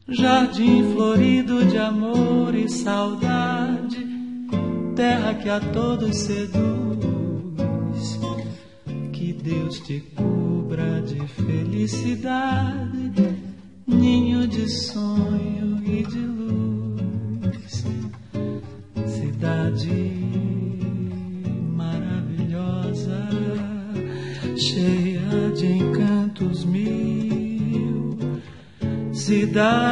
Jardim florido de amor e saudade, terra que a todos seduz, que Deus te cubra de felicidade, ninho de sonho e de luz. Cidade maravilhosa, cheia de encantos mil, cidade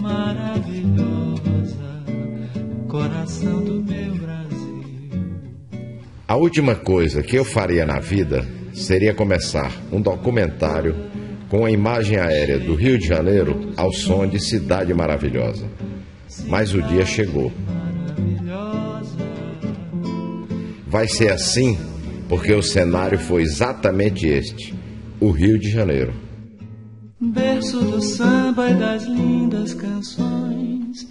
maravilhosa, coração do meu Brasil. A última coisa que eu faria na vida seria começar um documentário com a imagem aérea do Rio de Janeiro ao som de Cidade Maravilhosa. Mas o dia chegou. Vai ser assim porque o cenário foi exatamente este, o Rio de Janeiro. Berço do samba e das lindas canções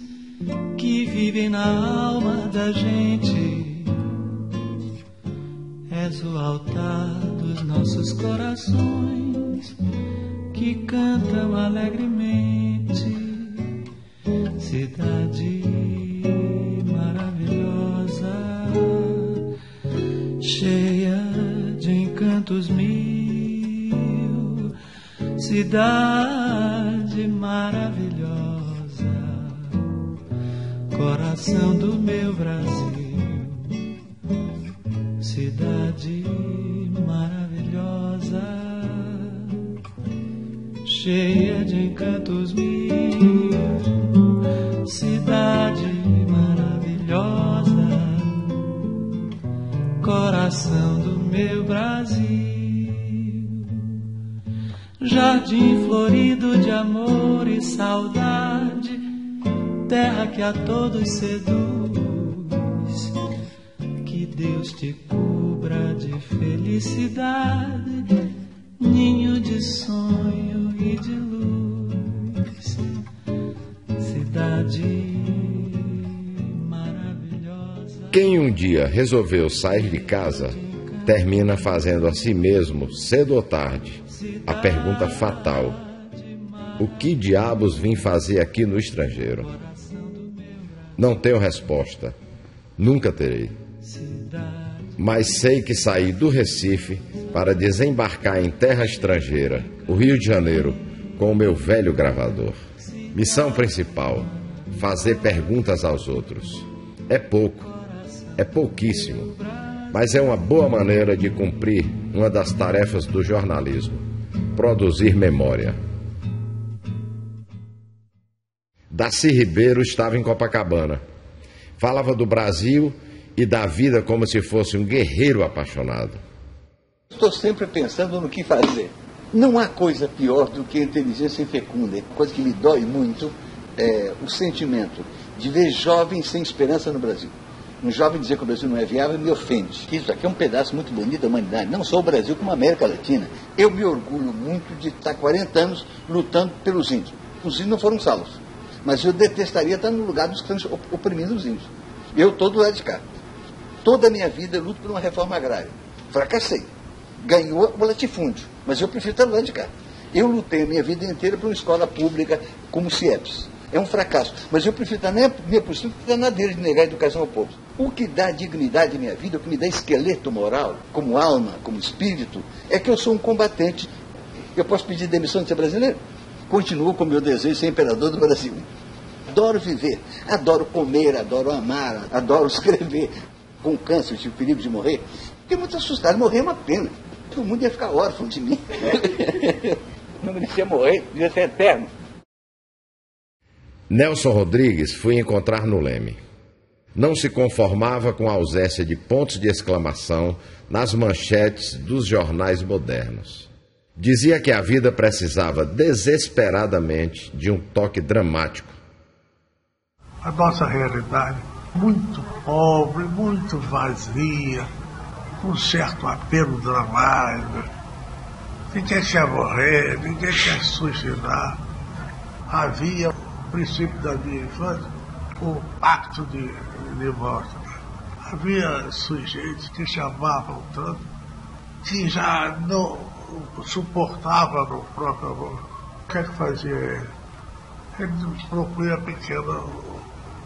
que vivem na alma da gente. És o altar dos nossos corações que cantam alegremente. Cidade maravilhosa, cheia de encantos mil, cidade maravilhosa, coração do meu Brasil. Cidade maravilhosa, cheia de encantos mil, cidade maravilhosa, coração do meu Brasil. Jardim florido de amor e saudade, terra que a todos seduz, que Deus te cubra de felicidade, ninho de sonho e de luz. Cidade maravilhosa. Quem um dia resolveu sair de casa, termina fazendo a si mesmo, cedo ou tarde, a pergunta fatal: o que diabos vim fazer aqui no estrangeiro? Não tenho resposta, nunca terei. Mas sei que saí do Recife para desembarcar em terra estrangeira, o Rio de Janeiro, com o meu velho gravador. Missão principal: fazer perguntas aos outros. É pouco, é pouquíssimo, mas é uma boa maneira de cumprir uma das tarefas do jornalismo: produzir memória. Darcy Ribeiro estava em Copacabana. Falava do Brasil e da vida como se fosse um guerreiro apaixonado. Estou sempre pensando no que fazer. Não há coisa pior do que a inteligência infecunda. A coisa que me dói muito é o sentimento de ver jovens sem esperança no Brasil. Um jovem dizer que o Brasil não é viável me ofende. Isso aqui é um pedaço muito bonito da humanidade, não só o Brasil como a América Latina. Eu me orgulho muito de estar 40 anos lutando pelos índios. Os índios não foram salvos, mas eu detestaria estar no lugar dos que estão oprimindo os índios. Eu estou do lado de cá. Toda a minha vida eu luto por uma reforma agrária. Fracassei. Ganhou o latifúndio, mas eu prefiro estar do lado de cá. Eu lutei a minha vida inteira por uma escola pública como o CIEPS. É um fracasso, mas eu prefiro estar na minha postura que estar na dele de negar a educação ao povo. O que dá dignidade à minha vida, o que me dá esqueleto moral, como alma, como espírito, é que eu sou um combatente. Eu posso pedir demissão de ser brasileiro? Continuo com o meu desejo de ser imperador do Brasil. Adoro viver, adoro comer, adoro amar, adoro escrever. Com câncer, eu tive perigo de morrer. Fiquei muito assustado, morrer é uma pena. Todo mundo ia ficar órfão de mim. Não merecia morrer, devia ser eterno. Nelson Rodrigues foi encontrar no Leme. Não se conformava com a ausência de pontos de exclamação nas manchetes dos jornais modernos. Dizia que a vida precisava desesperadamente de um toque dramático. A nossa realidade, muito pobre, muito vazia, com certo apelo dramático. Ninguém quer morrer, ninguém quer suicidar. Havia, no princípio da minha infância, o pacto de morte. Havia sujeitos que chamavam tanto que já não suportava no próprio amor. O que é que fazia ele? ele procura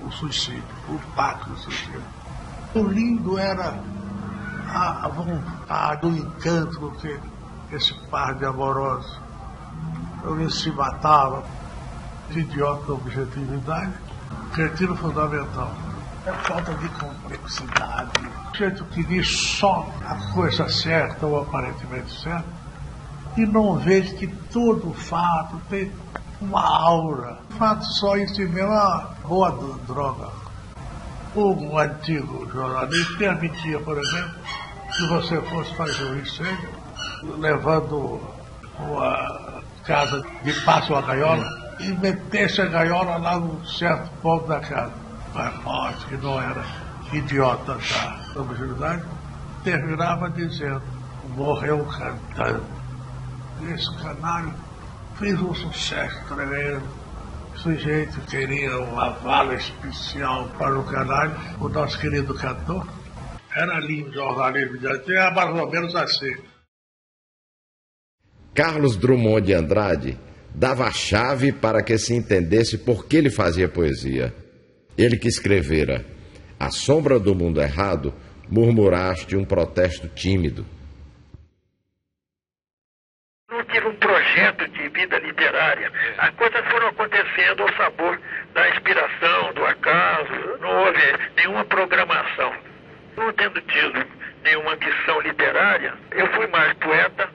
o suicídio, o pacto do suicídio. O lindo era a vontade, o encanto que esse par de amorosos, eles se matavam, de idiota da objetividade, retiro fundamental. É falta de complexidade. O sujeito que diz só a coisa certa ou aparentemente certa e não vê que todo fato tem uma aura. O fato só em si mesmo é uma boa droga. Um antigo jornalista permitia, por exemplo, que você fosse fazer um incêndio levando uma casa de passo a gaiola e metesse a gaiola lá num certo ponto da casa. Mas nós, que não era idiota da objetividade, terminava dizendo, morreu cantando. Esse canário fez um sucesso tremendo. O sujeito queria uma vala especial para o canário, o nosso querido cantor. Era lindo jornalismo, era mais ou menos assim. Carlos Drummond de Andrade dava a chave para que se entendesse por que ele fazia poesia. Ele que escrevera: "À sombra do mundo errado, murmuraste um protesto tímido." Não tive um projeto de vida literária. As coisas foram acontecendo ao sabor da inspiração, do acaso. Não houve nenhuma programação. Não tendo tido nenhuma ambição literária, eu fui mais poeta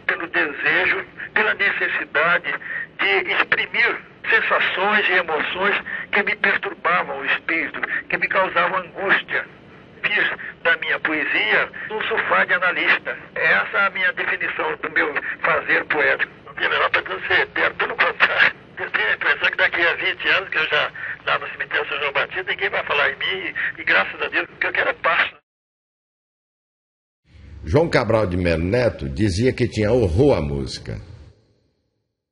pelo desejo, pela necessidade de exprimir sensações e emoções que me perturbavam o espírito, que me causavam angústia. Fiz da minha poesia um sofá de analista. Essa é a minha definição do meu fazer poético. Não tem a menor pretensão de ser eterno, pelo contrário. Eu tenho a impressão que daqui a 20 anos, que eu já lá no cemitério São João Batista, ninguém vai falar em mim e graças a Deus, o que eu quero é paz. João Cabral de Melo Neto dizia que tinha horror à música.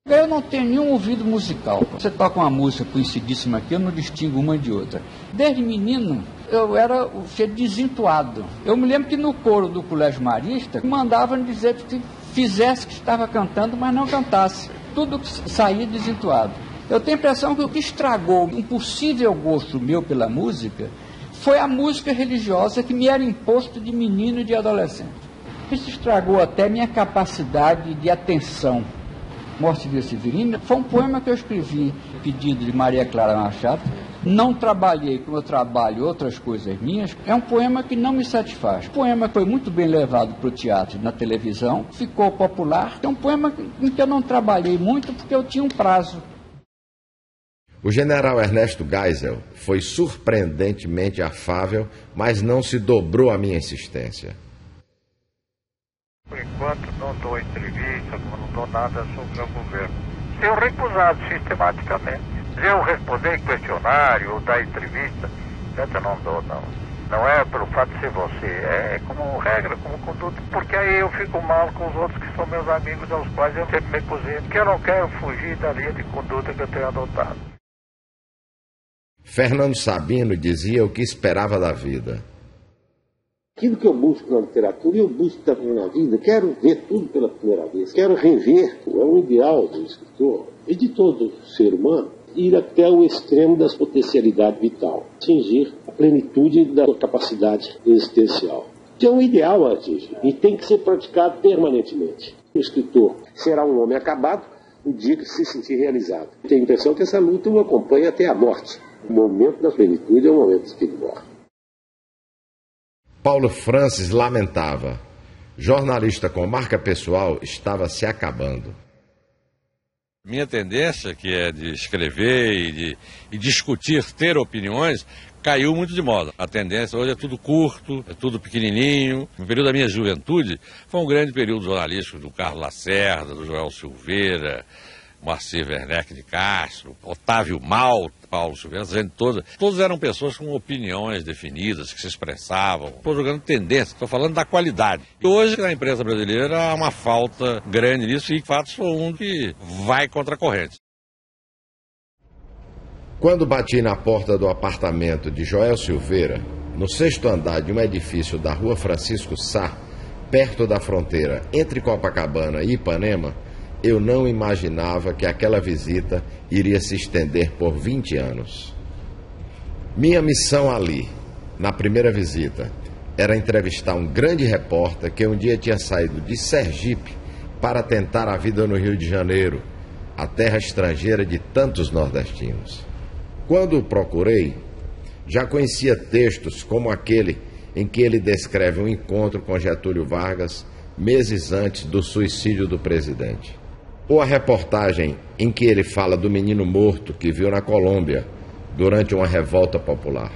Eu não tenho nenhum ouvido musical. Você toca uma música conhecidíssima aqui, eu não distingo uma de outra. Desde menino, eu era desentoado. Eu me lembro que no coro do Colégio Marista, mandavam dizer que fizesse que estava cantando, mas não cantasse. Tudo que saía desentoado. Eu tenho a impressão que o que estragou um possível gosto meu pela música foi a música religiosa que me era imposto de menino e de adolescente. Isso estragou até minha capacidade de atenção. Morte de Severino foi um poema que eu escrevi, pedido de Maria Clara Machado. Não trabalhei como eu trabalho outras coisas minhas. É um poema que não me satisfaz. O poema foi muito bem levado para o teatro, na televisão, ficou popular. É um poema em que eu não trabalhei muito porque eu tinha um prazo. O general Ernesto Geisel foi surpreendentemente afável, mas não se dobrou à minha insistência. Por enquanto não dou entrevista, não dou nada sobre o governo. Tenho recusado sistematicamente. Eu responder questionário ou dar entrevista, eu não dou, não. Não é pelo fato de ser você, é como regra, como conduta, porque aí eu fico mal com os outros que são meus amigos, aos quais eu sempre me cozinho, porque eu não quero fugir da linha de conduta que eu tenho adotado. Fernando Sabino dizia o que esperava da vida. Aquilo que eu busco na literatura, eu busco também na vida. Quero ver tudo pela primeira vez. Quero rever. É um ideal do escritor e de todo ser humano ir até o extremo da potencialidade vital, atingir a plenitude da capacidade existencial. Que é um ideal a atingir e tem que ser praticado permanentemente. O escritor será um homem acabado no dia que se sentir realizado. Tenho a impressão que essa luta o acompanha até a morte. O momento da plenitude é o momento que ele morre. Paulo Francis lamentava. Jornalista com marca pessoal estava se acabando. Minha tendência, que é de escrever e discutir, ter opiniões, caiu muito de moda. A tendência hoje é tudo curto, é tudo pequenininho. No período da minha juventude, foi um grande período jornalístico do Carlos Lacerda, do Joel Silveira, Moacir Werneck de Castro, Otávio Mal, Paulo Silveira, gente todos eram pessoas com opiniões definidas, que se expressavam. Estou jogando tendência, estou falando da qualidade. E hoje, na imprensa brasileira, há uma falta grande nisso e, de fato, sou um que vai contra a corrente. Quando bati na porta do apartamento de Joel Silveira, no 6º andar de um edifício da Rua Francisco Sá, perto da fronteira entre Copacabana e Ipanema, eu não imaginava que aquela visita iria se estender por 20 anos. Minha missão ali, na primeira visita, era entrevistar um grande repórter que um dia tinha saído de Sergipe para tentar a vida no Rio de Janeiro, a terra estrangeira de tantos nordestinos. Quando o procurei, já conhecia textos como aquele em que ele descreve um encontro com Getúlio Vargas meses antes do suicídio do presidente. Ou a reportagem em que ele fala do menino morto que viu na Colômbia durante uma revolta popular.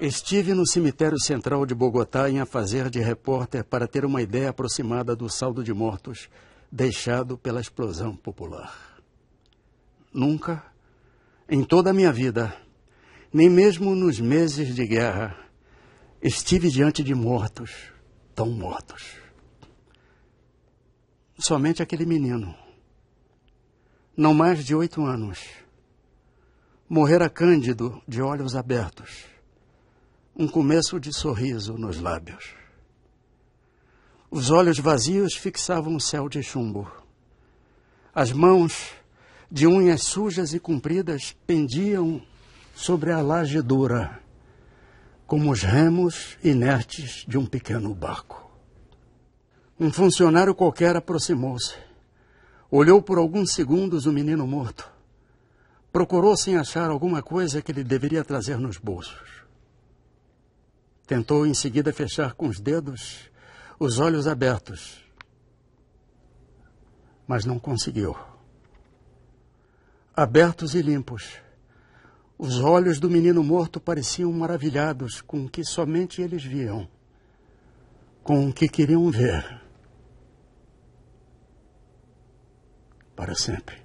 Estive no cemitério central de Bogotá em afazer de repórter para ter uma ideia aproximada do saldo de mortos deixado pela explosão popular. Nunca, em toda a minha vida, nem mesmo nos meses de guerra, estive diante de mortos, tão mortos. Somente aquele menino, não mais de 8 anos, morrera cândido de olhos abertos, um começo de sorriso nos lábios. Os olhos vazios fixavam o céu de chumbo. As mãos, de unhas sujas e compridas, pendiam sobre a laje dura, como os remos inertes de um pequeno barco. Um funcionário qualquer aproximou-se. Olhou por alguns segundos o menino morto. Procurou sem achar alguma coisa que ele deveria trazer nos bolsos. Tentou em seguida fechar com os dedos os olhos abertos, mas não conseguiu. Abertos e limpos, os olhos do menino morto pareciam maravilhados com o que somente eles viam, com o que queriam ver. Para sempre.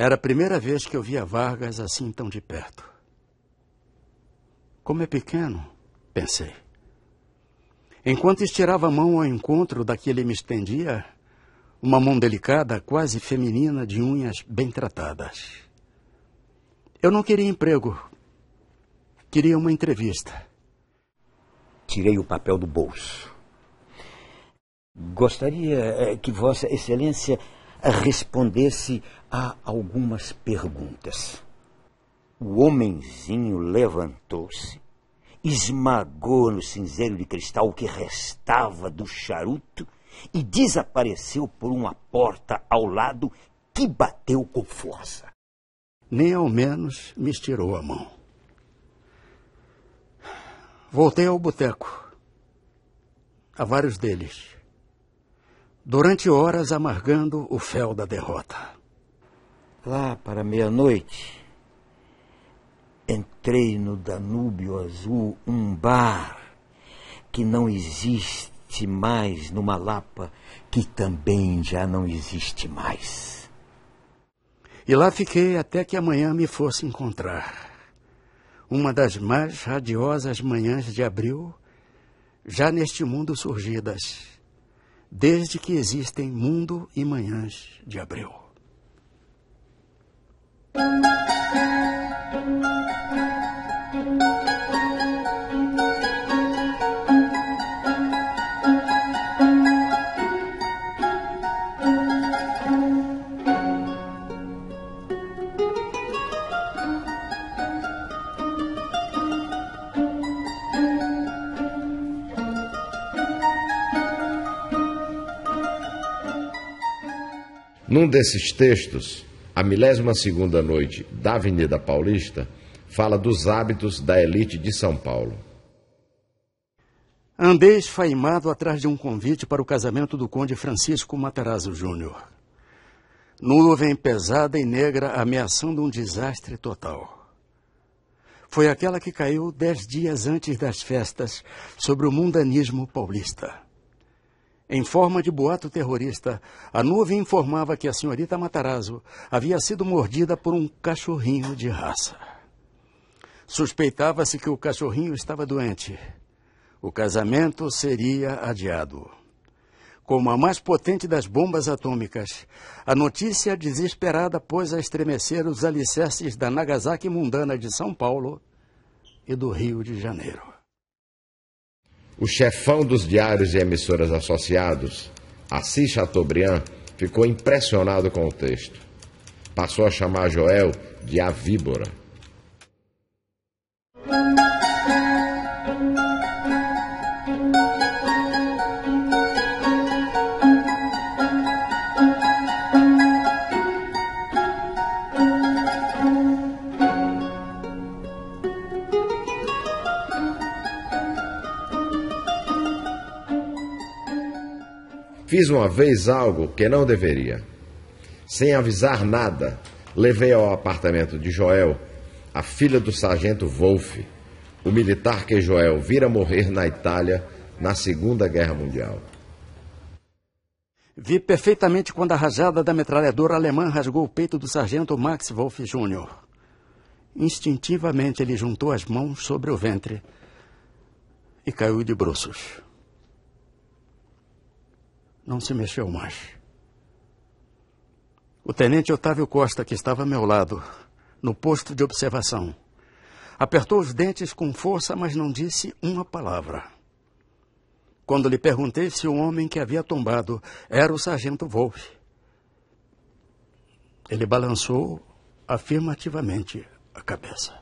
Era a primeira vez que eu via Vargas assim tão de perto. Como é pequeno, pensei. Enquanto estirava a mão ao encontro da que ele me estendia, uma mão delicada, quase feminina, de unhas bem tratadas. Eu não queria emprego. Queria uma entrevista. Tirei o papel do bolso. Gostaria que Vossa Excelência respondesse a algumas perguntas. O homenzinho levantou-se, esmagou no cinzeiro de cristal o que restava do charuto e desapareceu por uma porta ao lado que bateu com força. Nem ao menos me estirou a mão. Voltei ao boteco. A vários deles. Durante horas amargando o fel da derrota. Lá para meia-noite, entrei no Danúbio Azul, um bar que não existe mais numa Lapa que também já não existe mais. E lá fiquei até que amanhã me fosse encontrar. Uma das mais radiosas manhãs de abril, já neste mundo surgidas, desde que existem mundo e manhãs de abril. Num desses textos, a milésima-segunda noite da Avenida Paulista fala dos hábitos da elite de São Paulo. Andei esfaimado atrás de um convite para o casamento do conde Francisco Matarazzo Júnior. Nuvem pesada e negra ameaçando um desastre total. foi aquela que caiu 10 dias antes das festas sobre o mundanismo paulista. Em forma de boato terrorista, a nuvem informava que a senhorita Matarazzo havia sido mordida por um cachorrinho de raça. Suspeitava-se que o cachorrinho estava doente. O casamento seria adiado. Como a mais potente das bombas atômicas, a notícia desesperada pôs a estremecer os alicerces da Nagasaki mundana de São Paulo e do Rio de Janeiro. O chefão dos diários e emissoras associados, Assis Chateaubriand, ficou impressionado com o texto. Passou a chamar Joel de a víbora. Fiz uma vez algo que não deveria. Sem avisar nada, levei ao apartamento de Joel a filha do sargento Wolff, o militar que Joel vira morrer na Itália na Segunda Guerra Mundial. Vi perfeitamente quando a rajada da metralhadora alemã rasgou o peito do sargento Max Wolff Jr. Instintivamente ele juntou as mãos sobre o ventre e caiu de bruços. Não se mexeu mais. O tenente Otávio Costa, que estava ao meu lado, no posto de observação, apertou os dentes com força, mas não disse uma palavra. Quando lhe perguntei se o homem que havia tombado era o sargento Wolff, ele balançou afirmativamente a cabeça.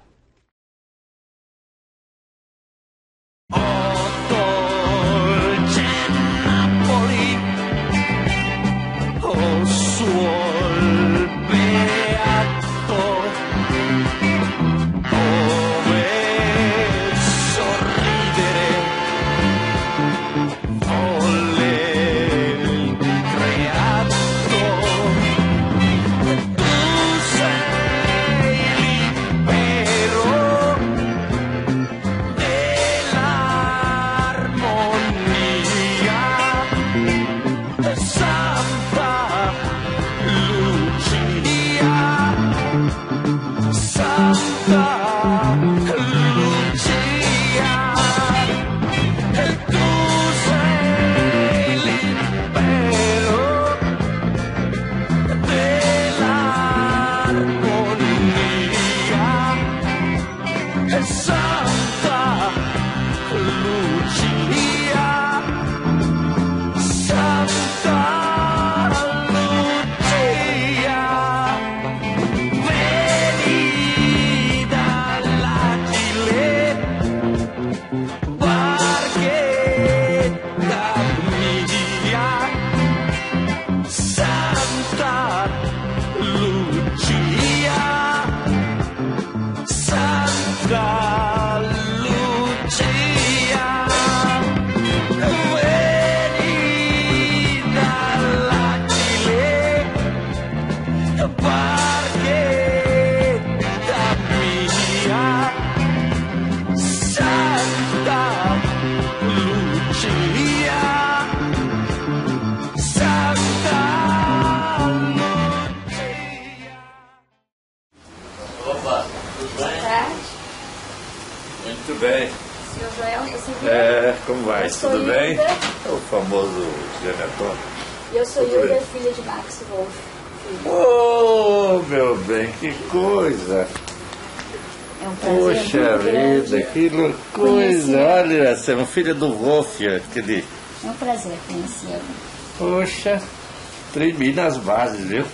Muito bem. Senhor Joel, você viu? Como vai? Tudo bem? É o famoso Genetone. E eu sou Hilda, filha de Max Wolff. Oh, meu bem, que coisa! É um prazer. Poxa vida, que coisa! Olha, você é um filho do Wolff, aquele... É um prazer conhecê-lo. Poxa, tremi nas bases, viu?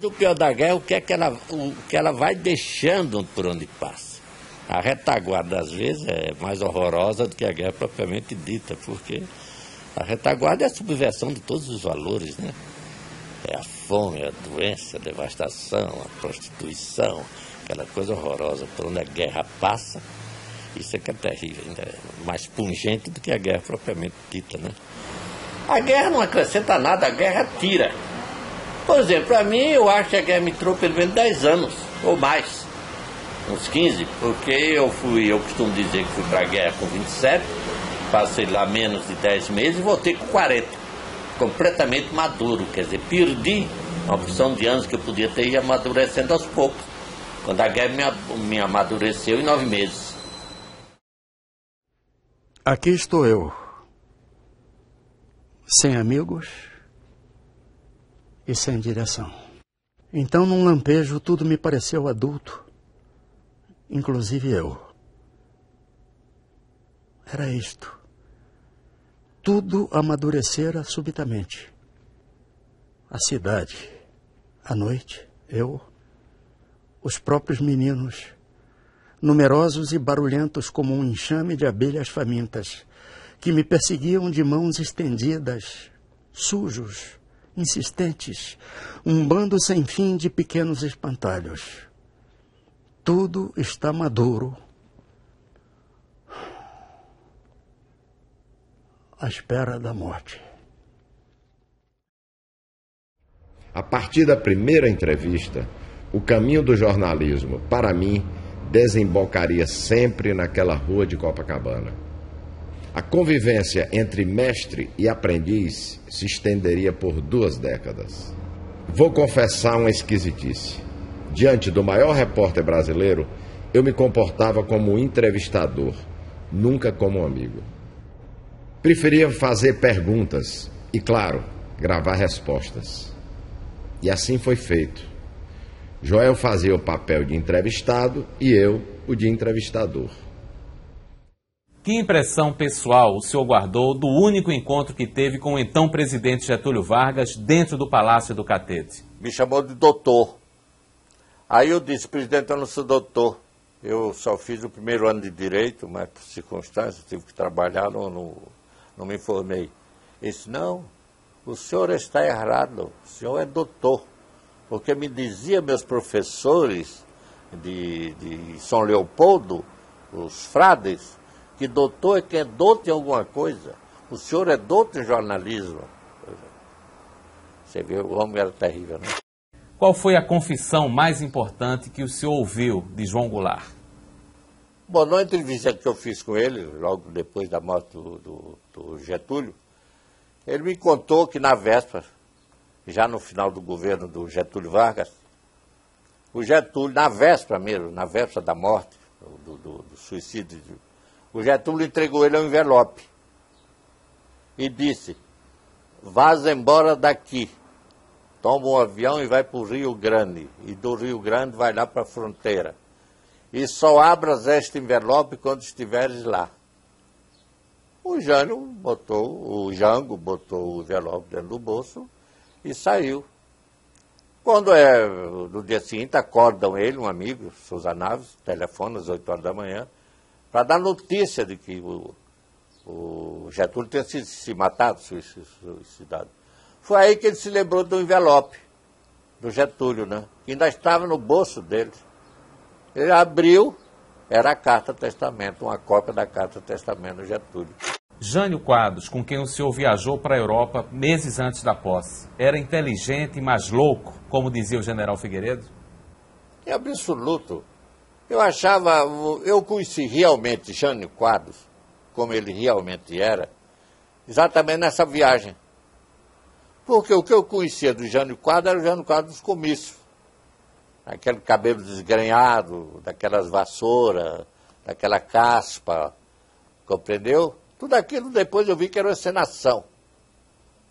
O pior da guerra é o que ela vai deixando por onde passa. A retaguarda, às vezes, é mais horrorosa do que a guerra propriamente dita, porque a retaguarda é a subversão de todos os valores, né? É a fome, a doença, a devastação, a prostituição, aquela coisa horrorosa por onde a guerra passa. Isso é que é terrível, ainda é mais pungente do que a guerra propriamente dita, né? A guerra não acrescenta nada, a guerra tira. Por exemplo, para mim, eu acho que a guerra me trouxe pelo menos 10 anos, ou mais. uns 15, porque eu costumo dizer que fui para a guerra com 27, passei lá menos de 10 meses e voltei com 40, completamente maduro, quer dizer, perdi uma porção de anos que eu podia ter ido amadurecendo aos poucos, quando a guerra me amadureceu em 9 meses. Aqui estou eu, sem amigos e sem direção. Então, num lampejo, tudo me pareceu adulto, inclusive eu. Era isto. Tudo amadurecera subitamente. A cidade, a noite, eu, os próprios meninos, numerosos e barulhentos como um enxame de abelhas famintas, que me perseguiam de mãos estendidas, sujos, insistentes, um bando sem fim de pequenos espantalhos. Tudo está maduro, à espera da morte. A partir da primeira entrevista, o caminho do jornalismo, para mim, desembocaria sempre naquela rua de Copacabana. A convivência entre mestre e aprendiz se estenderia por 2 décadas. Vou confessar uma esquisitice. Diante do maior repórter brasileiro, eu me comportava como um entrevistador, nunca como um amigo. Preferia fazer perguntas e, claro, gravar respostas. E assim foi feito. Joel fazia o papel de entrevistado e eu o de entrevistador. Que impressão pessoal o senhor guardou do único encontro que teve com o então presidente Getúlio Vargas dentro do Palácio do Catete? Me chamou de doutor. Aí eu disse, presidente, eu não sou doutor. Eu só fiz o primeiro ano de Direito, mas por circunstâncias tive que trabalhar, não me formei. Ele disse, não, o senhor está errado, o senhor é doutor. Porque me diziam meus professores de São Leopoldo, os frades, que doutor é quem é douto em alguma coisa. O senhor é douto em jornalismo. Você vê, o homem era terrível, né? Qual foi a confissão mais importante que o senhor ouviu de João Goulart? Bom, na entrevista que eu fiz com ele, logo depois da morte do Getúlio, ele me contou que na véspera, já no final do governo do Getúlio Vargas, o Getúlio, na véspera mesmo, na véspera da morte, do suicídio, o Getúlio entregou ele um envelope e disse, vaza embora daqui, toma um avião e vai para o Rio Grande, e do Rio Grande vai lá para a fronteira, e só abras este envelope quando estiveres lá. O Jango botou o envelope dentro do bolso e saiu. Quando no dia seguinte, acordam ele, um amigo, Souza Naves, telefona às 8 horas da manhã, para dar notícia de que o Getúlio tinha se matado, suicidado. Foi aí que ele se lembrou do envelope do Getúlio, né? Que ainda estava no bolso dele. Ele abriu, era a carta-testamento, uma cópia da carta-testamento do Getúlio. Jânio Quadros, com quem o senhor viajou para a Europa meses antes da posse, era inteligente, mas louco, como dizia o general Figueiredo? Em absoluto. Eu conheci realmente Jânio Quadros, como ele realmente era, exatamente nessa viagem. Porque o que eu conhecia do Jânio Quadros era o Jânio Quadros dos comícios. Aquele cabelo desgrenhado, daquelas vassouras, daquela caspa, compreendeu? Tudo aquilo depois eu vi que era uma encenação.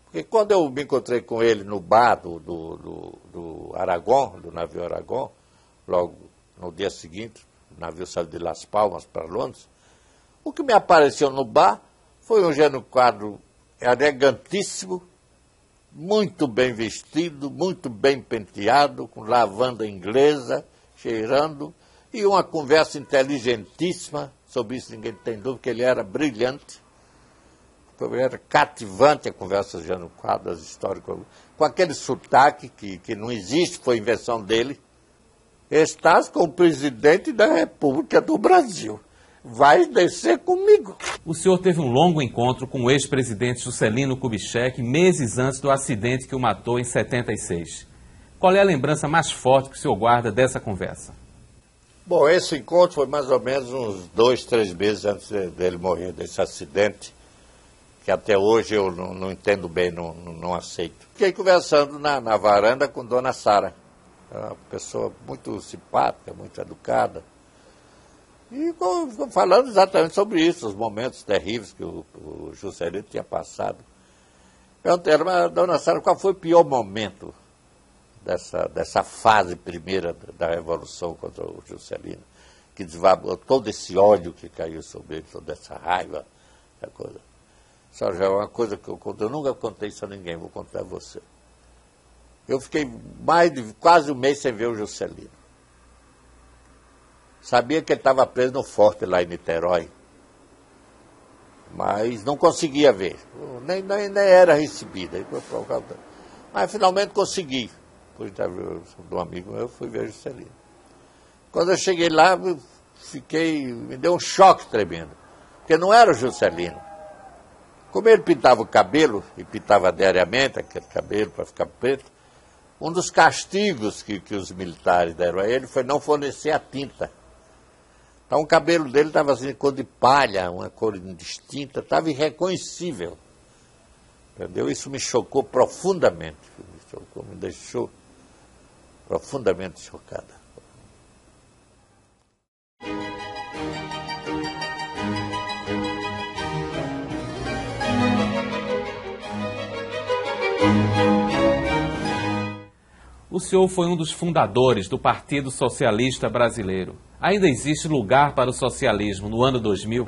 Porque quando eu me encontrei com ele no bar do Aragon, do navio Aragon, logo no dia seguinte, o navio saiu de Las Palmas para Londres, o que me apareceu no bar foi um Jânio Quadros elegantíssimo, muito bem vestido, muito bem penteado, com lavanda inglesa, cheirando, e uma conversa inteligentíssima, sobre isso ninguém tem dúvida, que ele era brilhante, era cativante a conversa de Jânio Quadros, as histórias, com aquele sotaque que não existe, foi invenção dele. Estás com o presidente da República do Brasil. Vai descer comigo. O senhor teve um longo encontro com o ex-presidente Juscelino Kubitschek meses antes do acidente que o matou em 76. Qual é a lembrança mais forte que o senhor guarda dessa conversa? Bom, esse encontro foi mais ou menos uns 2, 3 meses antes dele morrer, desse acidente, que até hoje eu não entendo bem, não aceito. Fiquei conversando na varanda com Dona Sara, uma pessoa muito simpática, muito educada, e falando exatamente sobre isso, os momentos terríveis que o Juscelino tinha passado. Perguntei, mas, Dona Sara, qual foi o pior momento dessa fase primeira da Revolução contra o Juscelino, que desvabou todo esse ódio que caiu sobre ele, toda essa raiva, essa coisa. Só já é uma coisa que eu nunca contei isso a ninguém, vou contar a você. Eu fiquei quase um mês sem ver o Juscelino. Sabia que ele estava preso no forte lá em Niterói, mas não conseguia ver, nem era recebido. Mas finalmente consegui. Por interview de um amigo meu, fui ver o Juscelino. Quando eu cheguei lá, me deu um choque tremendo, porque não era o Juscelino. Como ele pintava o cabelo, e pintava diariamente aquele cabelo para ficar preto, um dos castigos que os militares deram a ele foi não fornecer a tinta. Então o cabelo dele estava assim, cor de palha, uma cor indistinta, estava irreconhecível. Entendeu? Isso me chocou profundamente, me deixou profundamente chocada. O senhor foi um dos fundadores do Partido Socialista Brasileiro. Ainda existe lugar para o socialismo no ano 2000?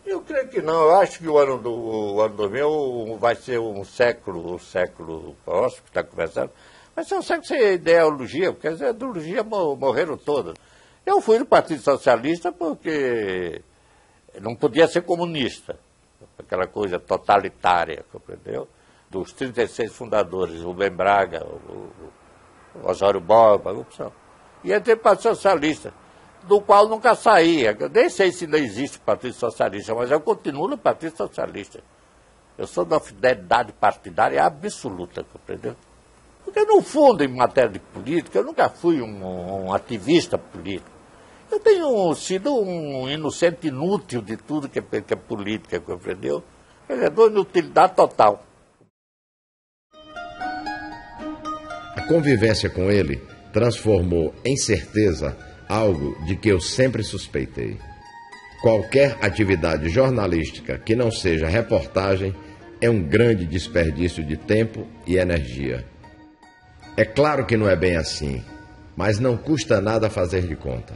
Eu creio que não. Eu acho que o ano 2000 vai ser um século próximo, que está conversando, vai ser um século sem ideologia, porque as ideologias morreram todas. Eu fui do Partido Socialista porque não podia ser comunista, aquela coisa totalitária, compreendeu? Dos 36 fundadores, o Ben Braga, o Osório Borba, a opção. E entrei para o Partido Socialista, do qual nunca saí. Eu nem sei se ainda existe o Partido Socialista, mas eu continuo no Partido Socialista. Eu sou de uma fidelidade partidária absoluta, compreendeu? Porque, no fundo, em matéria de política, eu nunca fui um ativista político. Eu tenho sido um inocente inútil de tudo que é política, compreendeu? Quer dizer, de inutilidade total. A convivência com ele transformou em certeza algo de que eu sempre suspeitei. Qualquer atividade jornalística que não seja reportagem é um grande desperdício de tempo e energia. É claro que não é bem assim, mas não custa nada fazer de conta.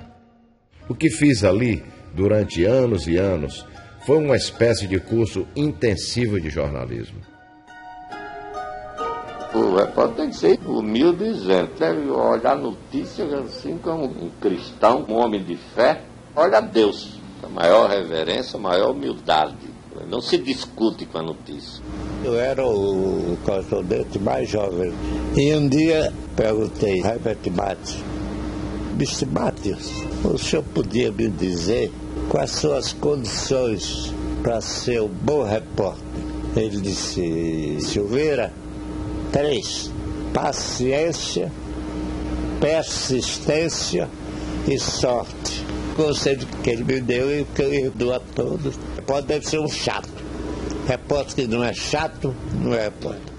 O que fiz ali, durante anos e anos, foi uma espécie de curso intensivo de jornalismo. O repórter tem que ser humilde e isento, deve olhar notícias assim como um cristão, um homem de fé. Olha a Deus, a maior reverência, a maior humildade. Não se discute com a notícia. Eu era o correspondente mais jovem. E um dia perguntei a Herbert Matthews, Mr. Matthews, o senhor podia me dizer quais são as condições para ser um bom repórter? Ele disse, Silveira, 3, paciência, persistência e sorte. O conselho que ele me deu e o que eu dou a todos. Deve ser um chato. Repórter que não é chato, não é repórter.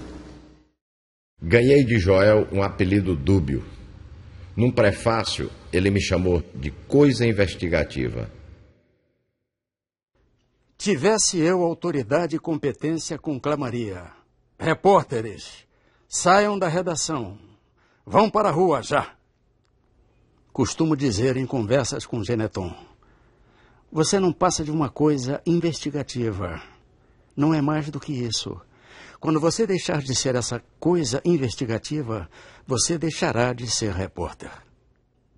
Ganhei de Joel um apelido dúbio. Num prefácio, ele me chamou de coisa investigativa. Tivesse eu autoridade e competência, conclamaria: repórteres, saiam da redação. Vão para a rua já. Costumo dizer em conversas com Geneton: você não passa de uma coisa investigativa. Não é mais do que isso. Quando você deixar de ser essa coisa investigativa, você deixará de ser repórter.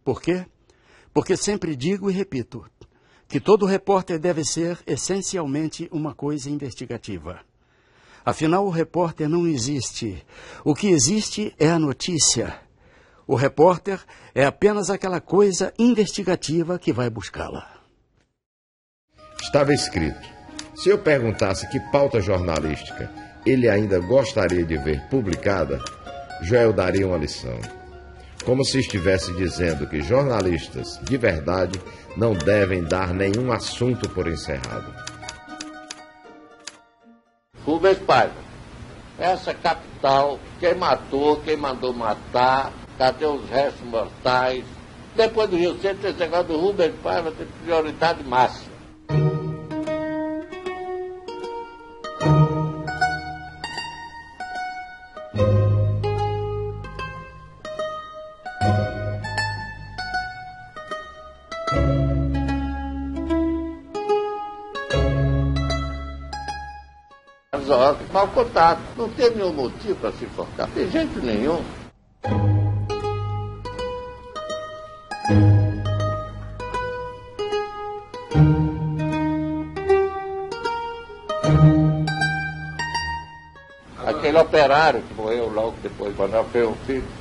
Por quê? Porque sempre digo e repito que todo repórter deve ser essencialmente uma coisa investigativa. Afinal, o repórter não existe. O que existe é a notícia. O repórter é apenas aquela coisa investigativa que vai buscá-la. Estava escrito. Se eu perguntasse que pauta jornalística ele ainda gostaria de ver publicada, Joel daria uma lição. como se estivesse dizendo que jornalistas de verdade não devem dar nenhum assunto por encerrado. Rubens Paiva, essa capital, quem matou, quem mandou matar, cadê os restos mortais? Depois do Rio Centro, esse negócio do Rubens Paiva tem prioridade máxima. Mal contado, não tem nenhum motivo para se enforcar, de jeito nenhum. Aquele operário que morreu logo depois, quando ela fez um filho.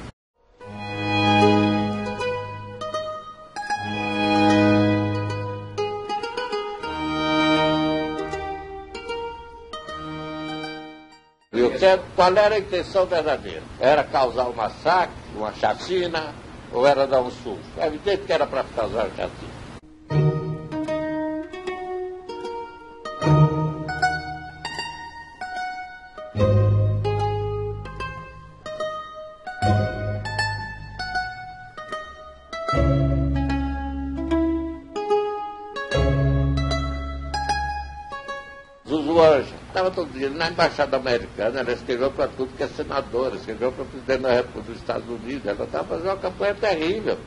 Qual era a intenção verdadeira? Era causar um massacre, uma chacina, ou era dar um susto? É evidente que era para causar uma chacina. Zuzu Ângela estava todo dia na Embaixada Americana, ela escreveu para tudo que é senadora, escreveu para o presidente da República dos Estados Unidos, ela estava fazendo uma campanha terrível.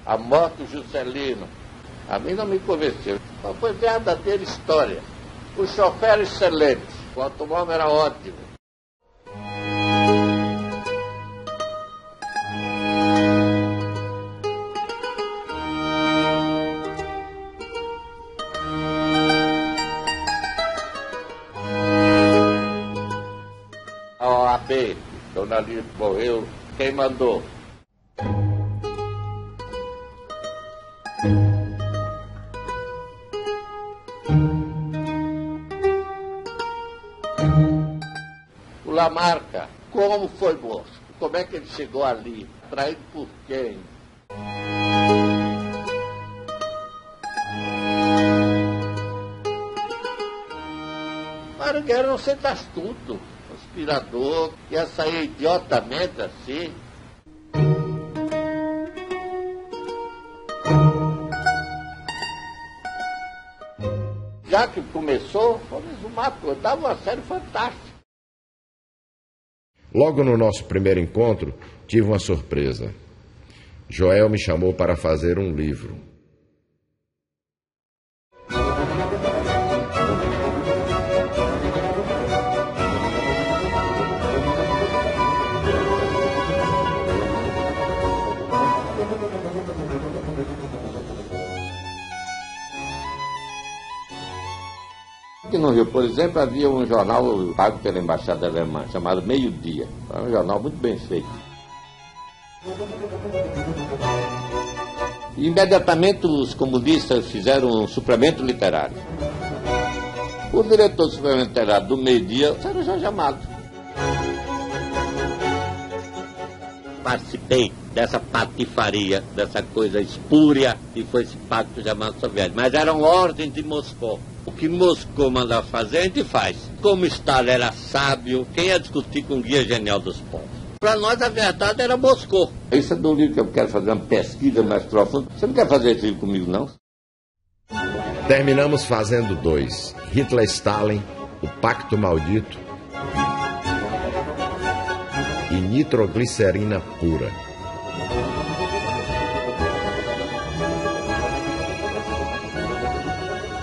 A morte do Juscelino, a mim não me convenceu. Foi verdadeira história. O chofer era excelente, o automóvel era ótimo. A OAB, Dona Lívia morreu, quem mandou? O Lamarca, como foi morto? Como é que ele chegou ali? Traído por quem? Marighella era um centro-astuto, conspirador, ia sair idiotamente assim. Já que começou, vamos uma coisa, dava uma série fantástica. Logo no nosso primeiro encontro, tive uma surpresa. Joel me chamou para fazer um livro. Aqui no Rio, por exemplo, havia um jornal pago pela Embaixada Alemã, chamado Meio Dia. Era um jornal muito bem feito. E, imediatamente os comunistas fizeram um suplemento literário. O diretor do suplemento literário do Meio Dia era o Jorge Amado. Participei dessa patifaria, dessa coisa espúria que foi esse pacto chamado soviético. Mas eram ordens de Moscou. O que Moscou mandava fazer, a gente faz. Como Stalin era sábio, quem ia discutir com o guia genial dos povos? Para nós, a verdade era Moscou. Isso é do livro que eu quero fazer uma pesquisa mais profunda. Você não quer fazer esse livro comigo, não? Terminamos fazendo 2. Hitler e Stalin, o Pacto Maldito e Nitroglicerina Pura.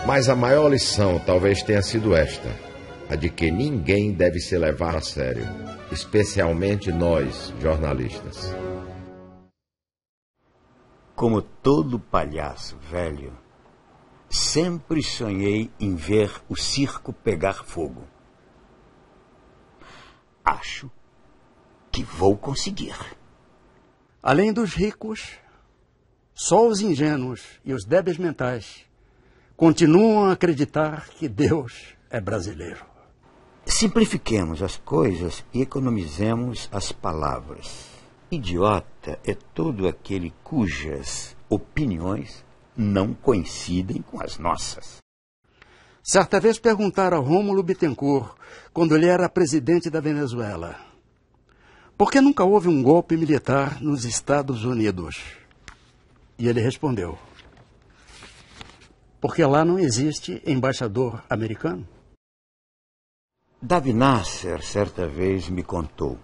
Mas a maior lição talvez tenha sido esta, a de que ninguém deve se levar a sério, especialmente nós, jornalistas. Como todo palhaço velho, sempre sonhei em ver o circo pegar fogo. Acho que vou conseguir. Além dos ricos, só os ingênuos e os débeis mentais continuam a acreditar que Deus é brasileiro. Simplifiquemos as coisas e economizemos as palavras. Idiota é todo aquele cujas opiniões não coincidem com as nossas. Certa vez perguntaram a Rômulo Bittencourt, quando ele era presidente da Venezuela, por que nunca houve um golpe militar nos Estados Unidos? E ele respondeu, porque lá não existe embaixador americano. Davi Nasser, certa vez, me contou.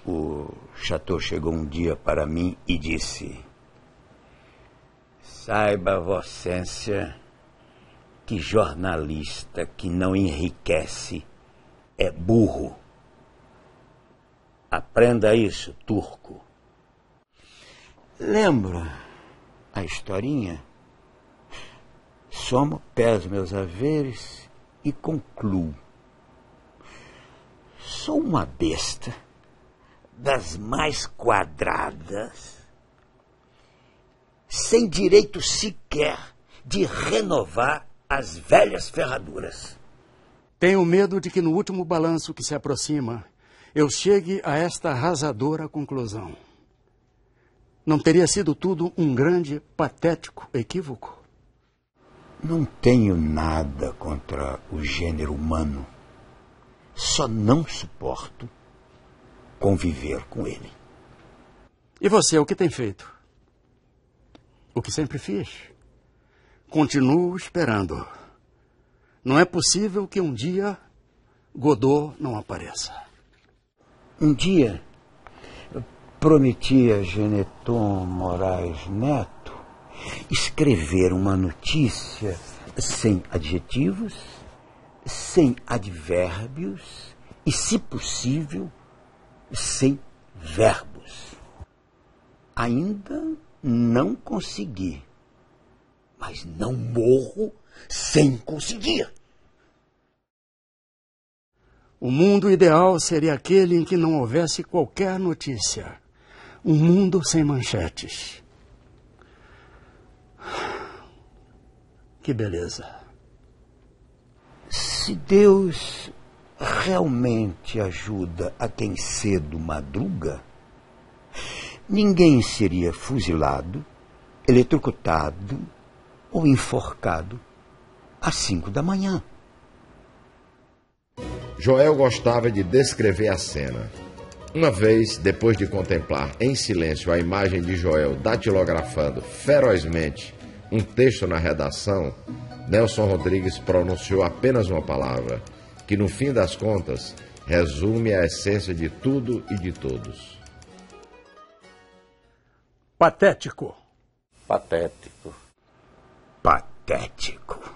O Chateau chegou um dia para mim e disse: saiba, Vossência, que jornalista que não enriquece é burro. Aprenda isso, turco. Lembra a historinha? Somo, peso meus haveres e concluo. Sou uma besta das mais quadradas, sem direito sequer de renovar as velhas ferraduras. Tenho medo de que no último balanço que se aproxima, eu chegue a esta arrasadora conclusão. Não teria sido tudo um grande, patético equívoco? Não tenho nada contra o gênero humano. Só não suporto conviver com ele. E você, o que tem feito? O que sempre fiz. Continuo esperando. Não é possível que um dia Godot não apareça. Um dia, prometi a Geneton Moraes Neto escrever uma notícia sem adjetivos, sem advérbios e, se possível, sem verbos. Ainda não consegui, mas não morro sem conseguir. O mundo ideal seria aquele em que não houvesse qualquer notícia. Um mundo sem manchetes. Que beleza. Se Deus realmente ajuda a quem cedo madruga, ninguém seria fuzilado, eletrocutado ou enforcado às 5 da manhã. Joel gostava de descrever a cena. Uma vez, depois de contemplar em silêncio a imagem de Joel datilografando ferozmente um texto na redação, Nelson Rodrigues pronunciou apenas uma palavra, que no fim das contas resume a essência de tudo e de todos. Patético. Patético. Patético.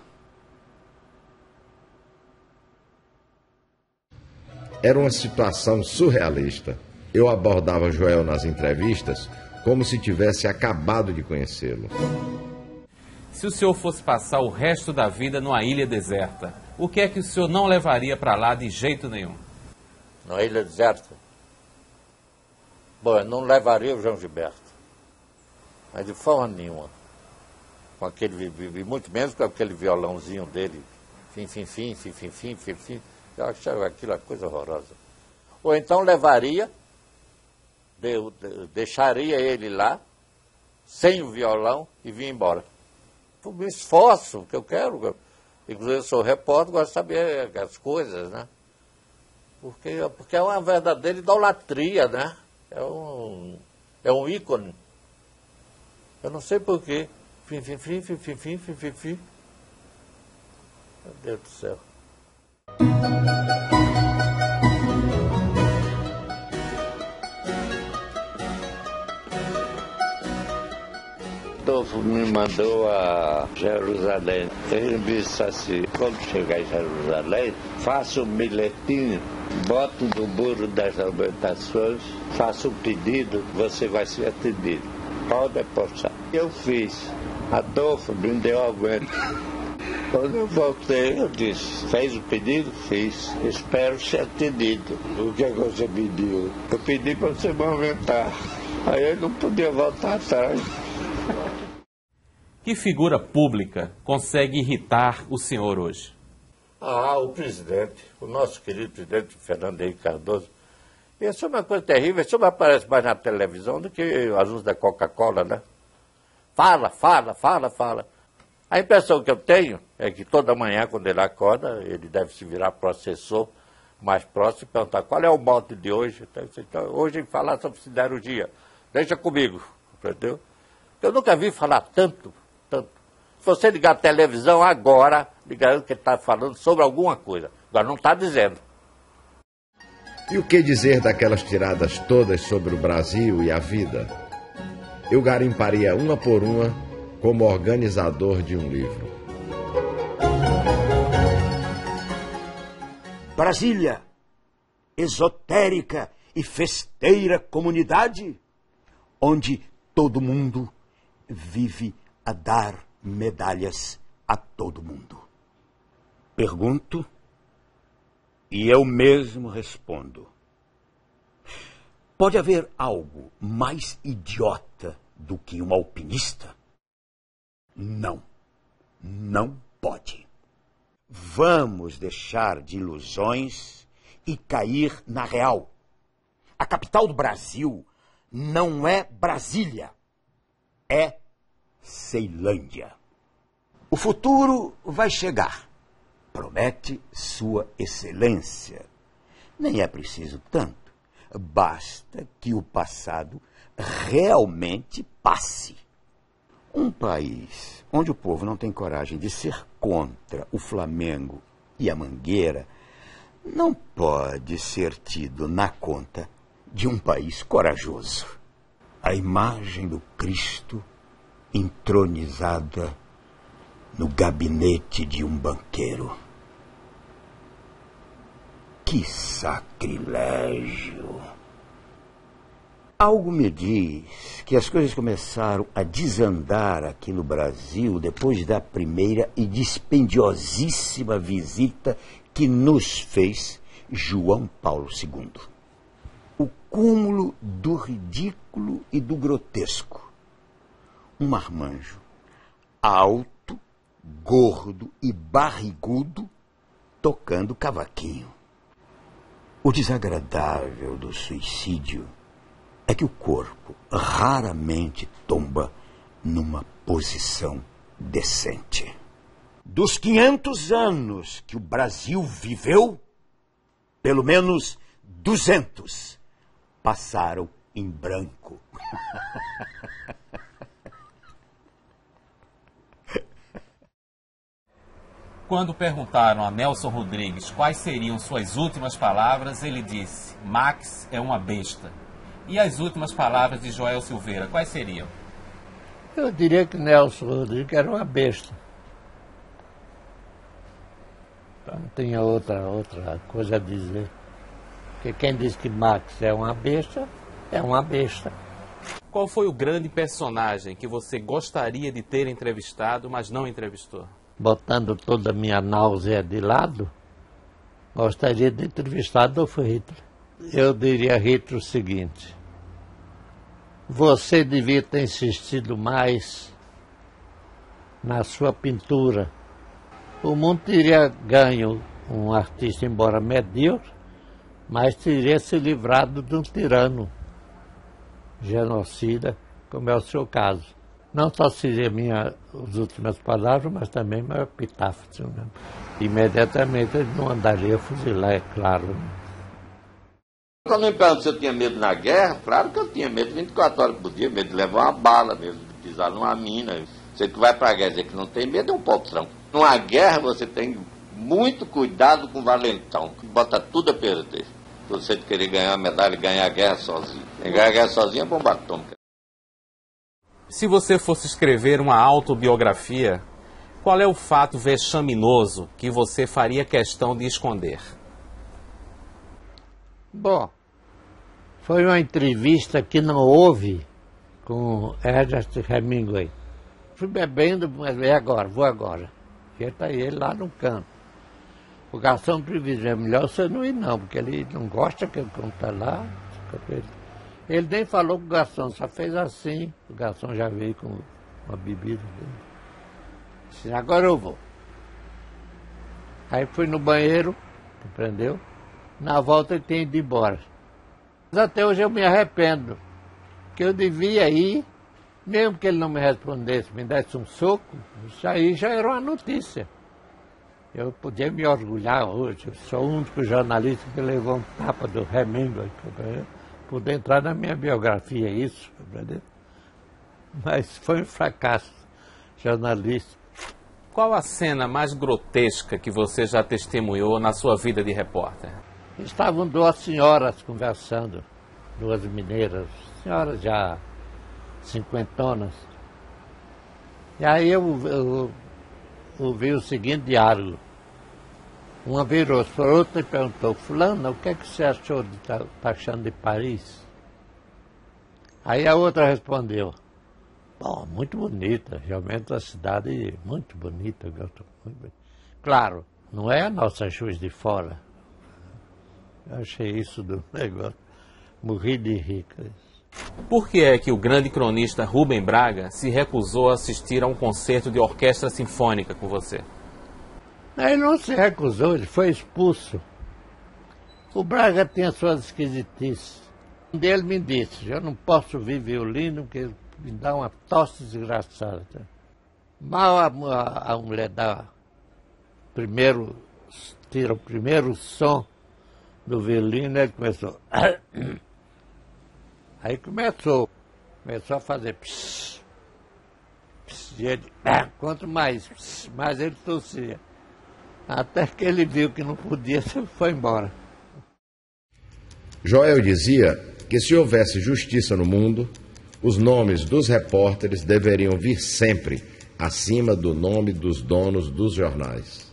Era uma situação surrealista. Eu abordava Joel nas entrevistas como se tivesse acabado de conhecê-lo. Se o senhor fosse passar o resto da vida numa ilha deserta, o que é que o senhor não levaria para lá de jeito nenhum? Numa ilha deserta? Bom, eu não levaria o João Gilberto. Mas de forma nenhuma. Com aquele, muito menos com aquele violãozinho dele. Fim. Eu achava aquilo uma coisa horrorosa. Ou então levaria, deixaria ele lá, sem o violão, e vinha embora. Eu me esforço, que eu quero. Inclusive, eu sou repórter, gosto de saber as coisas, né? Porque é uma verdadeira idolatria, né? É um ícone. Eu não sei porquê. Fim. Meu Deus do céu. Estou Adolfo me mandou a Jerusalém. Ele me disse assim, quando chegar em Jerusalém, faça um bilhetinho, bote no muro das lamentações, faça um pedido, você vai ser atendido. Pode apostar. Eu fiz. Adolfo me deu aumento. Quando eu voltei, eu disse, fez o pedido? Fiz. Espero ser atendido. O que você pediu? Eu pedi para você me aumentar. Aí eu não podia voltar atrás. Que figura pública consegue irritar o senhor hoje? O presidente, o nosso querido presidente Fernando Henrique Cardoso. Isso é uma coisa terrível, isso aparece mais na televisão do que o anúncio da Coca-Cola, né? Fala. A impressão que eu tenho é que toda manhã, quando ele acorda, ele deve se virar para o assessor mais próximo e perguntar qual é o mote de hoje. Então, hoje falar sobre siderurgia. Deixa comigo, entendeu? Eu nunca vi falar tanto. Se você ligar a televisão agora, me garanto que ele está falando sobre alguma coisa. Agora não está dizendo. E o que dizer daquelas tiradas todas sobre o Brasil e a vida? Eu garimparia uma por uma como organizador de um livro. Brasília, esotérica e festeira comunidade, onde todo mundo vive a dar medalhas a todo mundo. Pergunto e eu mesmo respondo. Pode haver algo mais idiota do que um alpinista? Não pode. Vamos deixar de ilusões e cair na real. A capital do Brasil não é Brasília, é Ceilândia. O futuro vai chegar, promete Sua Excelência. Nem é preciso tanto, basta que o passado realmente passe. Um país onde o povo não tem coragem de ser contra o Flamengo e a Mangueira não pode ser tido na conta de um país corajoso. A imagem do Cristo entronizada no gabinete de um banqueiro. Que sacrilégio! Algo me diz que as coisas começaram a desandar aqui no Brasil depois da primeira e dispendiosíssima visita que nos fez João Paulo II. O cúmulo do ridículo e do grotesco. Um marmanjo alto, gordo e barrigudo tocando cavaquinho. O desagradável do suicídio é que o corpo raramente tomba numa posição decente. Dos 500 anos que o Brasil viveu, pelo menos 200 passaram em branco. Quando perguntaram a Nelson Rodrigues quais seriam suas últimas palavras, ele disse: Max é uma besta. E as últimas palavras de Joel Silveira, quais seriam? Eu diria que Nelson Rodrigues era uma besta. Não tinha outra coisa a dizer. Porque quem diz que Max é uma besta, é uma besta. Qual foi o grande personagem que você gostaria de ter entrevistado, mas não entrevistou? Botando toda a minha náusea de lado, gostaria de entrevistar Adolf Hitler. Eu diria a Hitler o seguinte: você devia ter insistido mais na sua pintura. O mundo teria ganho um artista, embora medíocre, mas teria se livrado de um tirano genocida, como é o seu caso. Não só seria as últimas palavras, mas também meu epitáfio. Imediatamente ele não andaria a fuzilar, é claro. Quando me perguntam se eu tinha medo na guerra, claro que eu tinha medo 24 horas por dia, medo de levar uma bala mesmo, de pisar numa mina. Você que vai para a guerra dizer que não tem medo é um potrão. Numa guerra você tem muito cuidado com o valentão, que bota tudo a perder. Você querer ganhar uma medalha e ganhar a guerra sozinho. Quem ganhar a guerra sozinho é bomba atômica. Se você fosse escrever uma autobiografia, qual é o fato vexaminoso que você faria questão de esconder? Bom, foi uma entrevista que não houve com Ernest Hemingway. Fui bebendo, mas vou agora. E está ele lá no canto. O garçom previu, é melhor você não ir não, porque ele não gosta que eu conte lá. Ele nem falou com o garçom, só fez assim. O garçom já veio com uma bebida. Disse, agora eu vou. Aí fui no banheiro, compreendeu? Na volta ele tinha ido embora. Mas até hoje eu me arrependo, que eu devia ir, mesmo que ele não me respondesse, me desse um soco, isso aí já era uma notícia. Eu podia me orgulhar hoje, eu sou o único jornalista que levou um tapa do Hemingway, poder entrar na minha biografia, isso, entendeu? Mas foi um fracasso jornalístico. Qual a cena mais grotesca que você já testemunhou na sua vida de repórter? Estavam duas senhoras conversando, duas mineiras, senhoras já cinquentonas. E aí eu ouvi o seguinte diálogo. Uma virou-se para outra e perguntou, fulana, o que é que você achou de tá achando de Paris? Aí a outra respondeu, bom, muito bonita, realmente uma cidade muito bonita. Claro, não é a nossa Juiz de Fora. Eu achei isso do negócio, morri de rir. Por que é que o grande cronista Rubem Braga se recusou a assistir a um concerto de orquestra sinfônica com você? Ele não se recusou, ele foi expulso. O Braga tinha suas esquisitices. Um dele me disse, eu não posso ouvir violino porque me dá uma tosse desgraçada. Mal a mulher tira o primeiro som do violino, ele começou. Aí começou a fazer pss, pss, e ele, quanto mais pss, mais ele tossia. Até que ele viu que não podia, foi embora. Joel dizia que se houvesse justiça no mundo, os nomes dos repórteres deveriam vir sempre acima do nome dos donos dos jornais.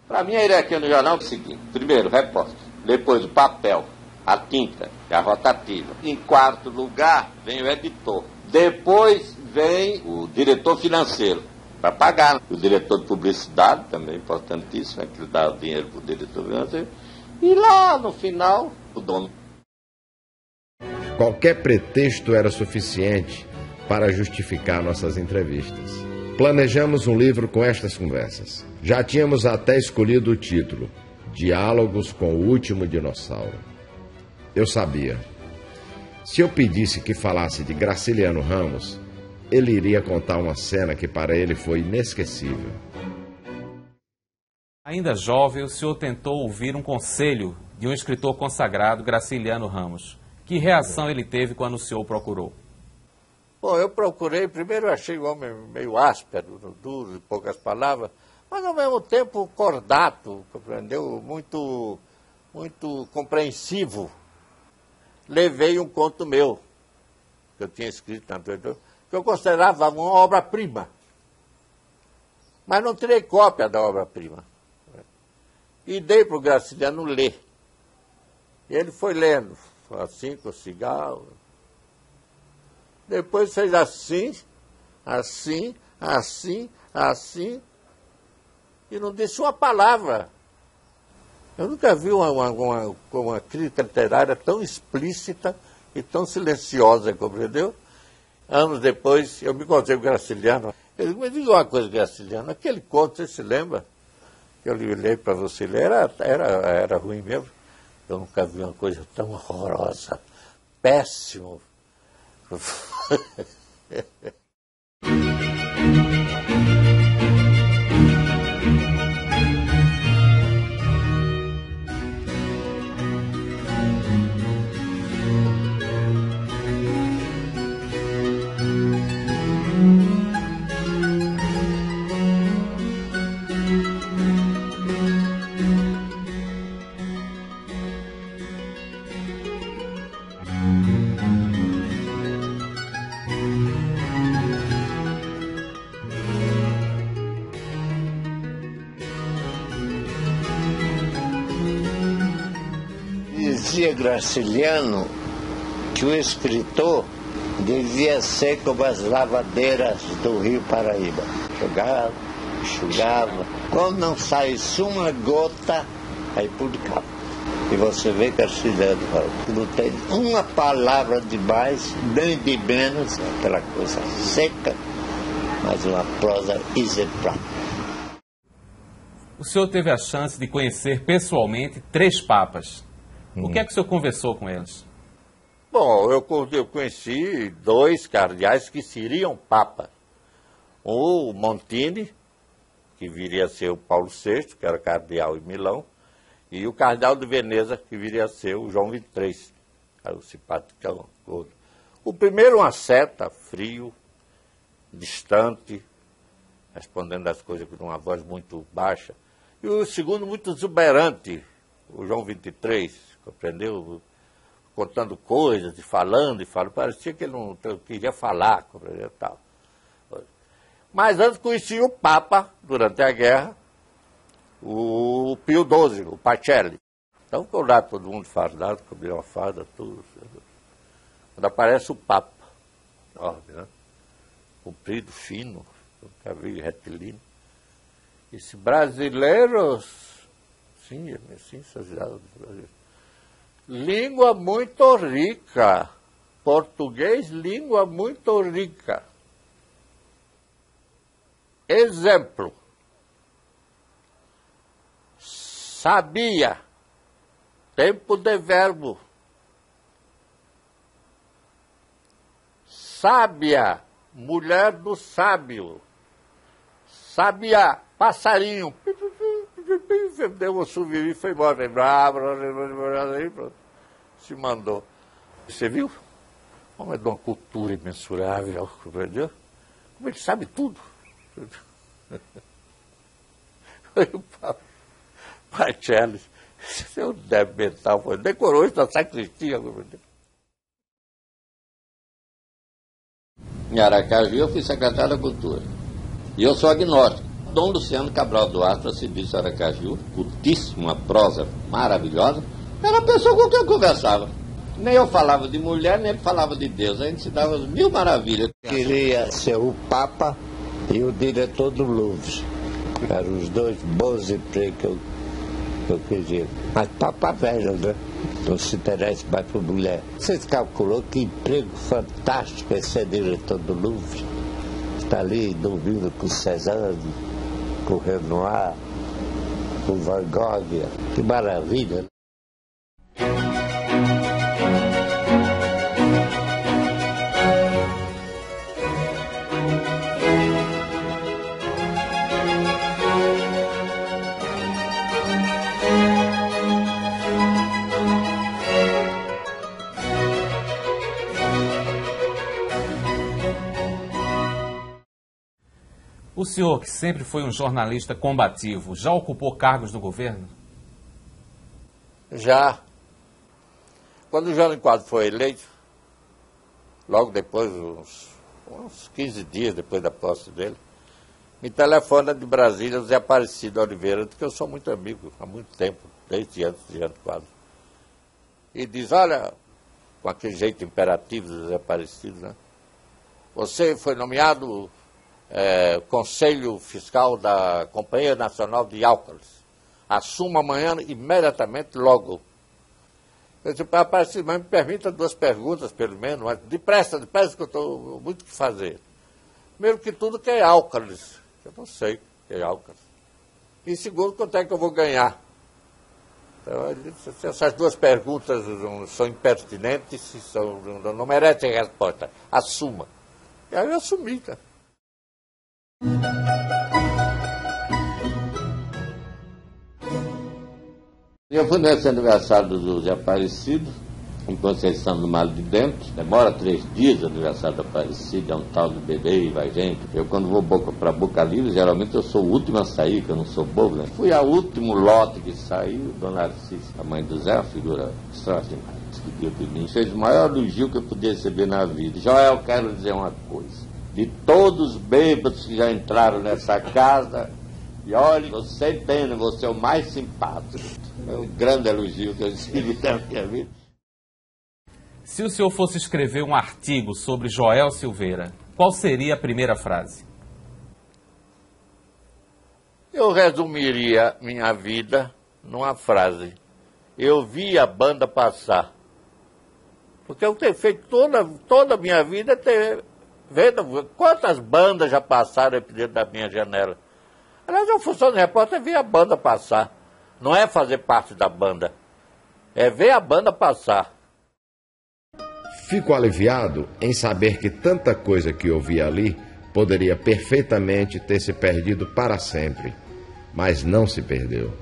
Para mim, a hierarquia no jornal é o seguinte: primeiro, o repórter, depois o papel, a tinta, que é a rotativa. Em quarto lugar, vem o editor. Depois vem o diretor financeiro, para pagar. O diretor de publicidade, também importantíssimo, é que dá o dinheiro para o diretor financeiro. E lá, no final, o dono. Qualquer pretexto era suficiente para justificar nossas entrevistas. Planejamos um livro com estas conversas. Já tínhamos até escolhido o título, Diálogos com o Último Dinossauro. Eu sabia. Se eu pedisse que falasse de Graciliano Ramos, ele iria contar uma cena que para ele foi inesquecível. Ainda jovem, o senhor tentou ouvir um conselho de um escritor consagrado, Graciliano Ramos. Que reação ele teve quando o senhor o procurou? Bom, eu procurei, primeiro eu achei o homem meio áspero, duro, de poucas palavras, mas ao mesmo tempo cordato, compreendeu? Muito compreensivo. Levei um conto meu, que eu tinha escrito na anterior, que eu considerava uma obra-prima. Mas não tirei cópia da obra-prima. E dei para o Graciliano ler. E ele foi lendo, assim, com o cigarro. Depois fez assim, assim, assim, assim, e não disse uma palavra. Eu nunca vi uma crítica literária tão explícita e tão silenciosa, compreendeu? Anos depois, eu me encontrei com o Graciliano. Ele disse, me diga uma coisa, Graciliano, aquele conto, você se lembra? Que eu li para você ler, era ruim mesmo. Eu nunca vi uma coisa tão horrorosa, péssimo. Dizia Graciliano que o escritor devia ser como as lavadeiras do Rio Paraíba. Jogava, enxugava. Quando não saísse uma gota, aí publicava. E você vê que Graciliano fala que não tem uma palavra de mais, nem de menos, aquela coisa seca, mas uma prosa exemplar. O senhor teve a chance de conhecer pessoalmente 3 papas. O que é que o senhor conversou com eles? Bom, eu conheci 2 cardeais que seriam papas. O Montini, que viria a ser o Paulo VI, que era cardeal em Milão, e o cardeal de Veneza, que viria a ser o João XXIII, era o simpaticão todo. O primeiro, uma seta, frio, distante, respondendo as coisas com uma voz muito baixa. E o segundo, muito exuberante, o João XXIII, compreendeu? Contando coisas, e falando, parecia que ele não queria falar, compreendeu? Tal. Mas antes conheci o Papa, durante a guerra, o Pio XII, o Pacelli. Então ficou lá todo mundo fardado, cobriu uma farda, tudo. Quando aparece o Papa, enorme, né? Comprido, fino, nunca vi retilíneo. Esse brasileiro, sim, língua muito rica, português, língua muito rica. Exemplo, sabia, tempo de verbo. Sábia, mulher do sábio. Sabiá, passarinho. Deu um subir e foi embora. Se mandou. Você viu? Homem de uma cultura imensurável, entendeu? Como ele sabe tudo. O Pacelli, seu débil mental, foi, decorou isso na sacristia. Em Aracaju eu fui secretário da Cultura. E eu sou agnóstico. Dom Luciano Cabral Duarte, serviço Aracaju, cultíssimo, uma prosa maravilhosa, era a pessoa com quem eu conversava. Nem eu falava de mulher, nem ele falava de Deus. A gente se dava 1000 maravilhas. Queria ser o Papa e o diretor do Louvre. Eram os 2 bons empregos que eu queria. Mas Papa velho, né? Não se interessa mais por mulher. Vocês calculou que emprego fantástico é ser diretor do Louvre? Está ali dormindo com Cézanne, com Renoir, com Van Gogh. Que maravilha! O senhor, que sempre foi um jornalista combativo, já ocupou cargos no governo? Já. Quando o Jânio Quadros foi eleito, logo depois, uns 15 dias depois da posse dele, me telefona de Brasília o Zé Aparecido Oliveira, que eu sou muito amigo há muito tempo, desde antes de Jânio Quadros. E diz, olha, com aquele jeito imperativo do Zé Aparecido, né? Você foi nomeado Conselho Fiscal da Companhia Nacional de Álcalis. Assuma amanhã, imediatamente, logo. Eu disse, Aparecido, mas me permita 2 perguntas, pelo menos, mas depressa, que eu estou muito o que fazer. Primeiro que tudo, que é Álcalis? Eu não sei o que é Álcalis. E segundo, quanto é que eu vou ganhar? Então, essas 2 perguntas são impertinentes, não merecem resposta. Assuma. E aí eu assumi, cara. Eu fui nesse aniversário do Zé Aparecido, em Conceição do Mar de Dentro. Demora 3 dias o aniversário do Aparecido, é um tal de bebê e vai gente. Eu, quando vou para Boca Livre, geralmente eu sou o último a sair, que eu não sou bobo, né? Fui ao último lote que saiu, Dona Narcisa, a mãe do Zé, uma figura extraordinária, despediu de mim. Fez o maior elogio que eu podia receber na vida. Joel, quero dizer uma coisa. De todos os bêbados que já entraram nessa casa, E olha, você pena, você é o mais simpático. É um grande elogio que eu recebi da minha vida. Se o senhor fosse escrever um artigo sobre Joel Silveira, qual seria a primeira frase? Eu resumiria minha vida numa frase. Eu vi a banda passar. Porque eu tenho feito toda a minha vida vendo quantas bandas já passaram dentro da minha janela. Aliás, eu funciono de repórter, vi a banda passar. Não é fazer parte da banda, é ver a banda passar. Fico aliviado em saber que tanta coisa que ouvi ali poderia perfeitamente ter se perdido para sempre, mas não se perdeu.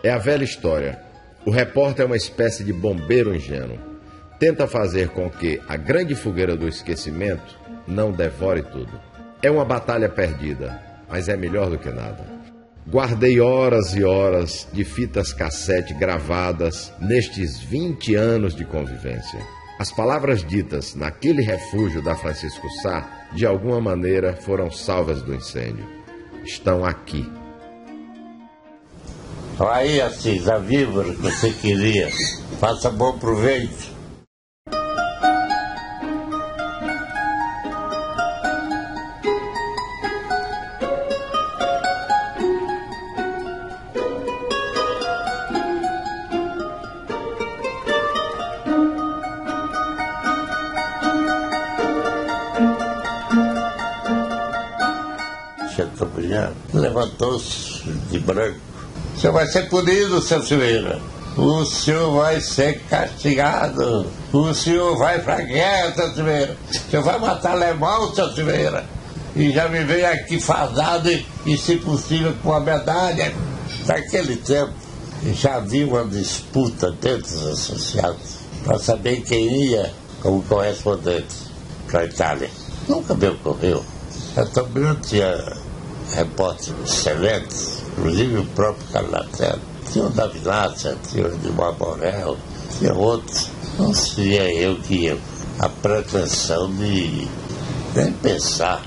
É a velha história. O repórter é uma espécie de bombeiro ingênuo. Tenta fazer com que a grande fogueira do esquecimento não devore tudo. É uma batalha perdida, mas é melhor do que nada. Guardei horas e horas de fitas cassete gravadas nestes 20 anos de convivência. As palavras ditas naquele refúgio da Francisco Sá, de alguma maneira, foram salvas do incêndio. Estão aqui. Aí, Assis, a víbora que você queria. Faça bom proveito. Levantou-se de branco. O senhor vai ser punido, seu Silveira. O senhor vai ser castigado. O senhor vai pra guerra, seu Silveira. O senhor vai matar alemão, seu Silveira. E já me veio aqui fardado e, se possível, com a medalha. Naquele tempo, já havia uma disputa dentro dos associados para saber quem ia como correspondente para a Itália. Nunca me ocorreu. Eu também tinha repórteres excelentes, inclusive o próprio Carlatero. Tinha o Davilácia, tinha o Edmar Morel, tinha outros. Não seria eu que ia a pretensão de nem pensar.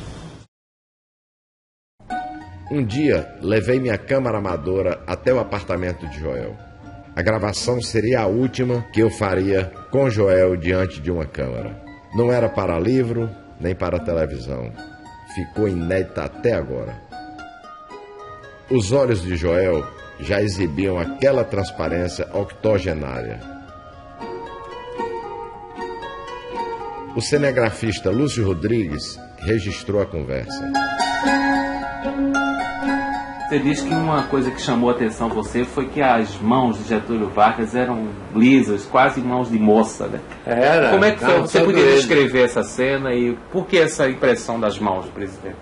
Um dia, levei minha câmara amadora até o apartamento de Joel. A gravação seria a última que eu faria com Joel diante de uma câmera. Não era para livro, nem para televisão. Ficou inédita até agora. Os olhos de Joel já exibiam aquela transparência octogenária. O cinegrafista Lúcio Rodrigues registrou a conversa. Você diz que uma coisa que chamou a atenção você foi que as mãos de Getúlio Vargas eram lisas, quase mãos de moça, né? Era. Como é que foi? Não, você podia descrever essa cena e por que essa impressão das mãos do presidente?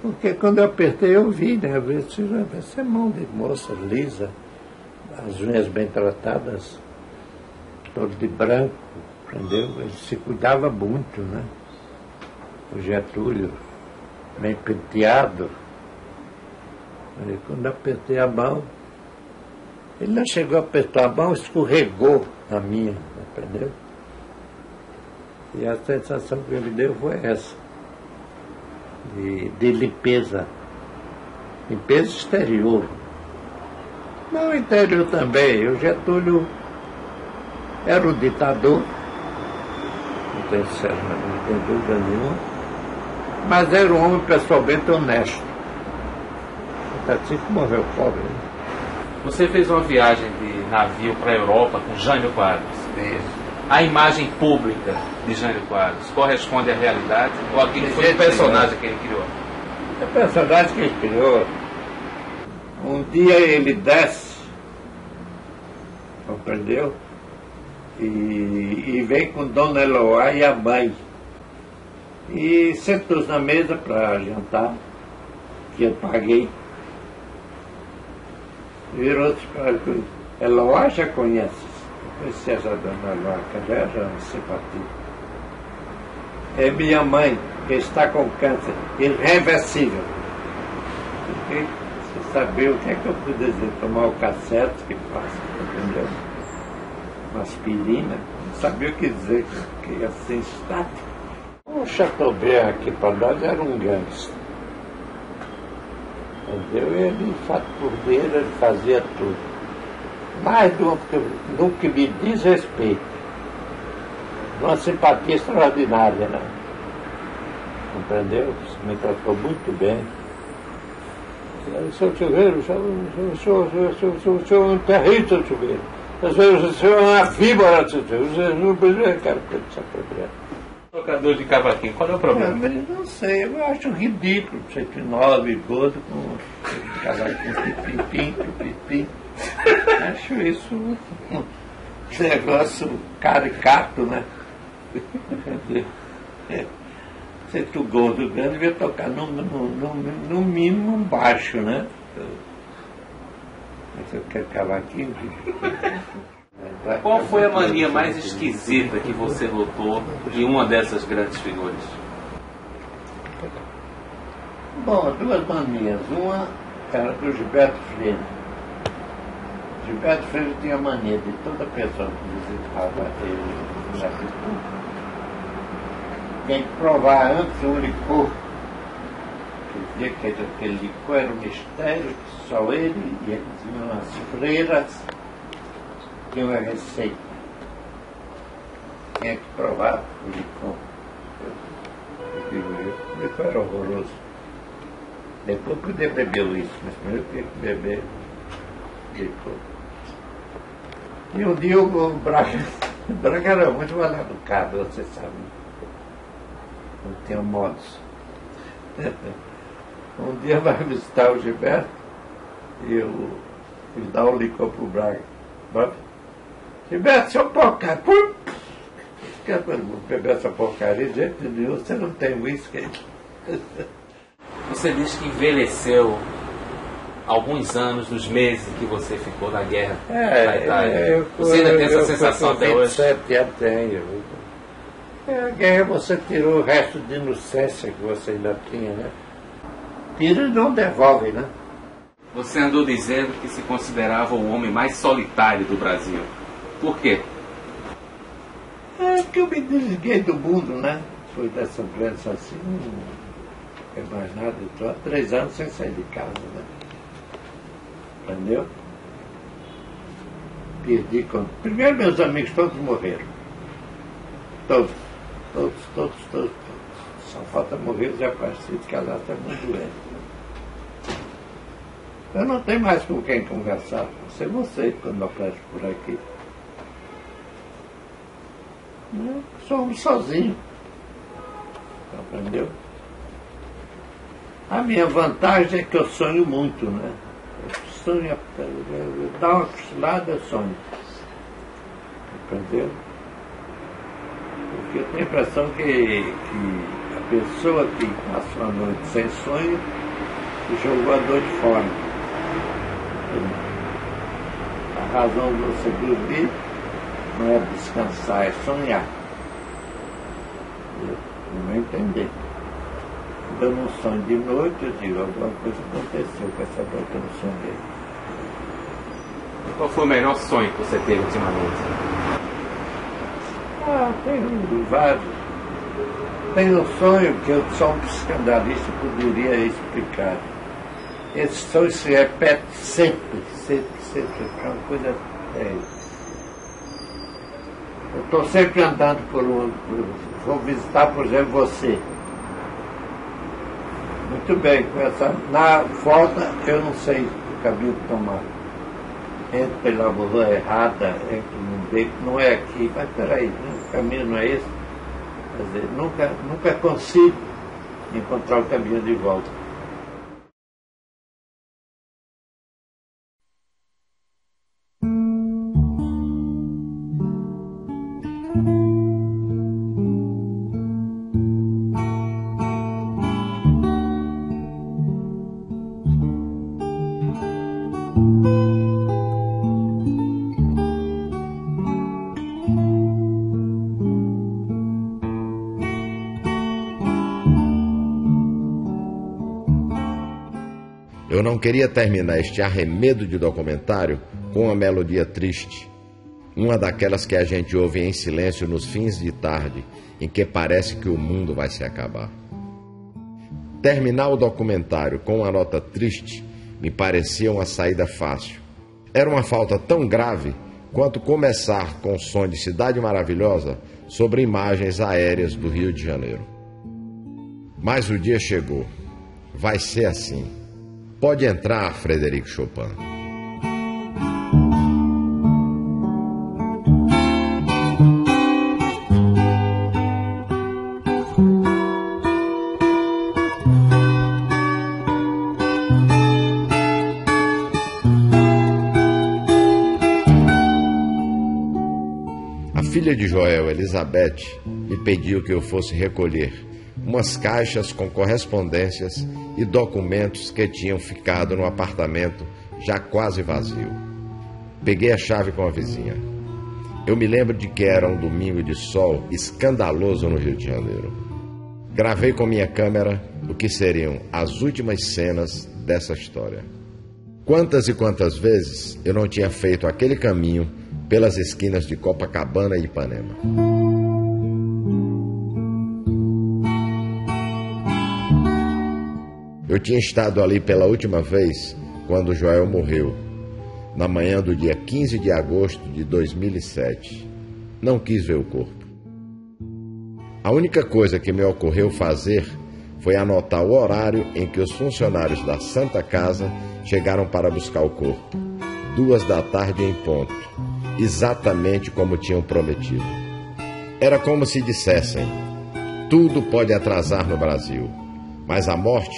Porque quando eu apertei eu vi, né? Essa é mão de moça lisa, as unhas bem tratadas, todo de branco, entendeu? Ele se cuidava muito, né? O Getúlio, bem penteado. Aí, quando eu apertei a mão, ele não chegou a apertar a mão, escorregou a minha, entendeu? E a sensação que ele deu foi essa, de limpeza exterior. Não, interior também. O Getúlio era o ditador, não tem dúvida nenhuma, mas era um homem pessoalmente honesto. Assim que morreu pobre. Você fez uma viagem de navio para a Europa com Jânio Quadros. Isso. A imagem pública de Jânio Quadros corresponde à realidade ou aquilo foi o personagem que ele criou? É o personagem que ele criou. Um dia ele desce, compreendeu? E vem com Dona Eloá e a mãe. E sentou-se na mesa para jantar, que eu paguei. Virou-se para ele. Eloá já conhece. Eu conheci essa Dona Eloá, que já era uma simpatia. É minha mãe, que está com câncer irreversível. Porque você sabia o que é que eu pude dizer? Tomar o cassete que passa, entendeu? Uma aspirina. Não sabia o que dizer, que assim está. O Chateaubriand aqui para nós era um gangster. Entendeu? Ele, fato por dele, ele fazia tudo. Mas no que me diz respeito, de uma simpatia extraordinária, né? Compreendeu? Me tratou muito bem. Seu Silveiro, o senhor é um terrível, seu Silveiro. O senhor é uma víbora, seu Silveiro. Não precisa, cara, se apropriar. Tocador de cavaquinho, qual é o problema? Não sei, eu acho ridículo, 109, gordo, com cavaquinho, pipim. Acho isso um negócio caricato, né? Se tu gordo grande, devia tocar no mínimo baixo, né? Você quer cavaquinho? Qual foi a mania mais esquisita que você notou em uma dessas grandes figuras? Bom, duas manias. Uma era do Gilberto Freire. Gilberto Freire tinha a mania de toda pessoa que visitava ele na República tem que provar antes um licor. Que dizia que aquele licor era um mistério, que só ele e as freiras tinham a receita. Tinha que provar o licor. O licor era horroroso. Depois podia beber uísque, mas primeiro tinha que beber licor. E um dia o Braga era muito mal educado, você sabe. Não tinha modos. Um dia vai visitar o Gilberto e eu dar o licor pro Braga. Gilberto, seu porcaria. Vou beber essa porcaria de jeito nenhum, você não tem uísque. Você diz que envelheceu alguns anos, nos meses que você ficou na guerra da Itália. Você ainda tem essa sensação até hoje? 27 anos tenho. A guerra você tirou o resto de inocência que você ainda tinha, né? Tira e não devolve, né? Você andou dizendo que se considerava o homem mais solitário do Brasil. Por quê? É que eu me desliguei do mundo, né? Foi dessa doença assim, não é mais nada. Estou há 3 anos sem sair de casa, né? Entendeu? Perdi conta. Primeiro meus amigos todos morreram. Todos. Só falta morrer os aparecidos, que ela está muito doente. Eu não tenho mais com quem conversar. Você quando aparece por aqui. Eu somos sozinhos. Entendeu? A minha vantagem é que eu sonho muito, né? Eu sonho, dá uma cochilada, eu sonho. Entendeu? Porque eu tenho a impressão que a pessoa que passou a noite sem sonho jogou a noite fora. A razão de você dormir não é descansar, é sonhar. No meu entender. Quando eu não sonho de noite, eu digo, alguma coisa aconteceu com essa noite, eu não sonhei. Qual foi o melhor sonho que você teve ultimamente? Tenho vários. Tenho um sonho que eu só um psicanalista poderia explicar. Esse sonho se repete sempre. É uma coisa terrível. Eu estou sempre andando vou visitar, por exemplo, você. Muito bem, na volta eu não sei o caminho que tomar. Entro pela rua errada, entro num beco, não é aqui, mas peraí, o caminho não é esse. Quer dizer, nunca consigo encontrar o caminho de volta. Eu não queria terminar este arremedo de documentário com uma melodia triste, uma daquelas que a gente ouve em silêncio nos fins de tarde, em que parece que o mundo vai se acabar. Terminar o documentário com uma nota triste me parecia uma saída fácil. Era uma falta tão grave quanto começar com o som de Cidade Maravilhosa sobre imagens aéreas do Rio de Janeiro. Mas o dia chegou. Vai ser assim. Pode entrar, Frederic Chopin. A filha de Joel, Elizabeth, me pediu que eu fosse recolher umas caixas com correspondências e documentos que tinham ficado no apartamento já quase vazio. Peguei a chave com a vizinha. Eu me lembro de que era um domingo de sol escandaloso no Rio de Janeiro. Gravei com minha câmera o que seriam as últimas cenas dessa história. Quantas e quantas vezes eu não tinha feito aquele caminho pelas esquinas de Copacabana e Ipanema. Eu tinha estado ali pela última vez quando Joel morreu, na manhã do dia 15 de agosto de 2007. Não quis ver o corpo. A única coisa que me ocorreu fazer foi anotar o horário em que os funcionários da Santa Casa chegaram para buscar o corpo. 14h em ponto, exatamente como tinham prometido. Era como se dissessem: tudo pode atrasar no Brasil, mas a morte,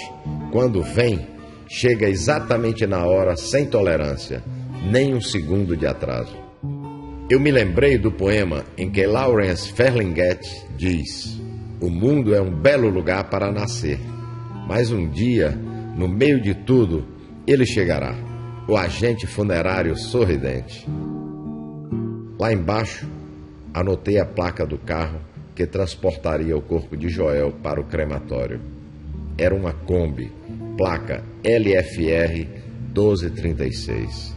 quando vem, chega exatamente na hora, sem tolerância, nem um segundo de atraso. Eu me lembrei do poema em que Lawrence Ferlinghetti diz: o mundo é um belo lugar para nascer, mas um dia, no meio de tudo, ele chegará, o agente funerário sorridente. Lá embaixo, anotei a placa do carro que transportaria o corpo de Joel para o crematório. Era uma Kombi, placa LFR 1236.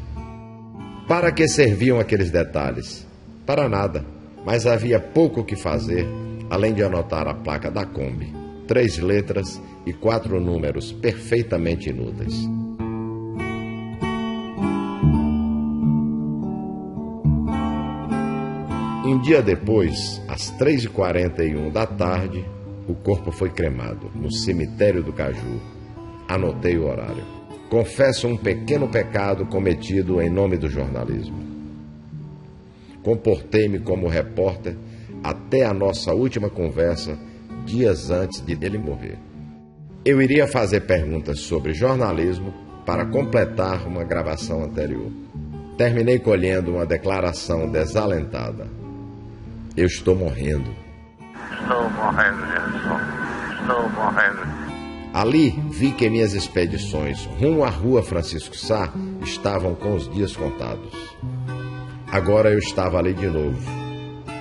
Para que serviam aqueles detalhes? Para nada, mas havia pouco o que fazer, além de anotar a placa da Kombi. 3 letras e 4 números perfeitamente inúteis. Um dia depois, às 3h41 da tarde, o corpo foi cremado no cemitério do Caju. Anotei o horário. Confesso um pequeno pecado cometido em nome do jornalismo. Comportei-me como repórter até a nossa última conversa, dias antes de ele morrer. Eu iria fazer perguntas sobre jornalismo para completar uma gravação anterior. Terminei colhendo uma declaração desalentada. Eu estou morrendo. Estou morrendo, Gerson. Estou morrendo. Ali vi que minhas expedições rumo à Rua Francisco Sá estavam com os dias contados. Agora eu estava ali de novo.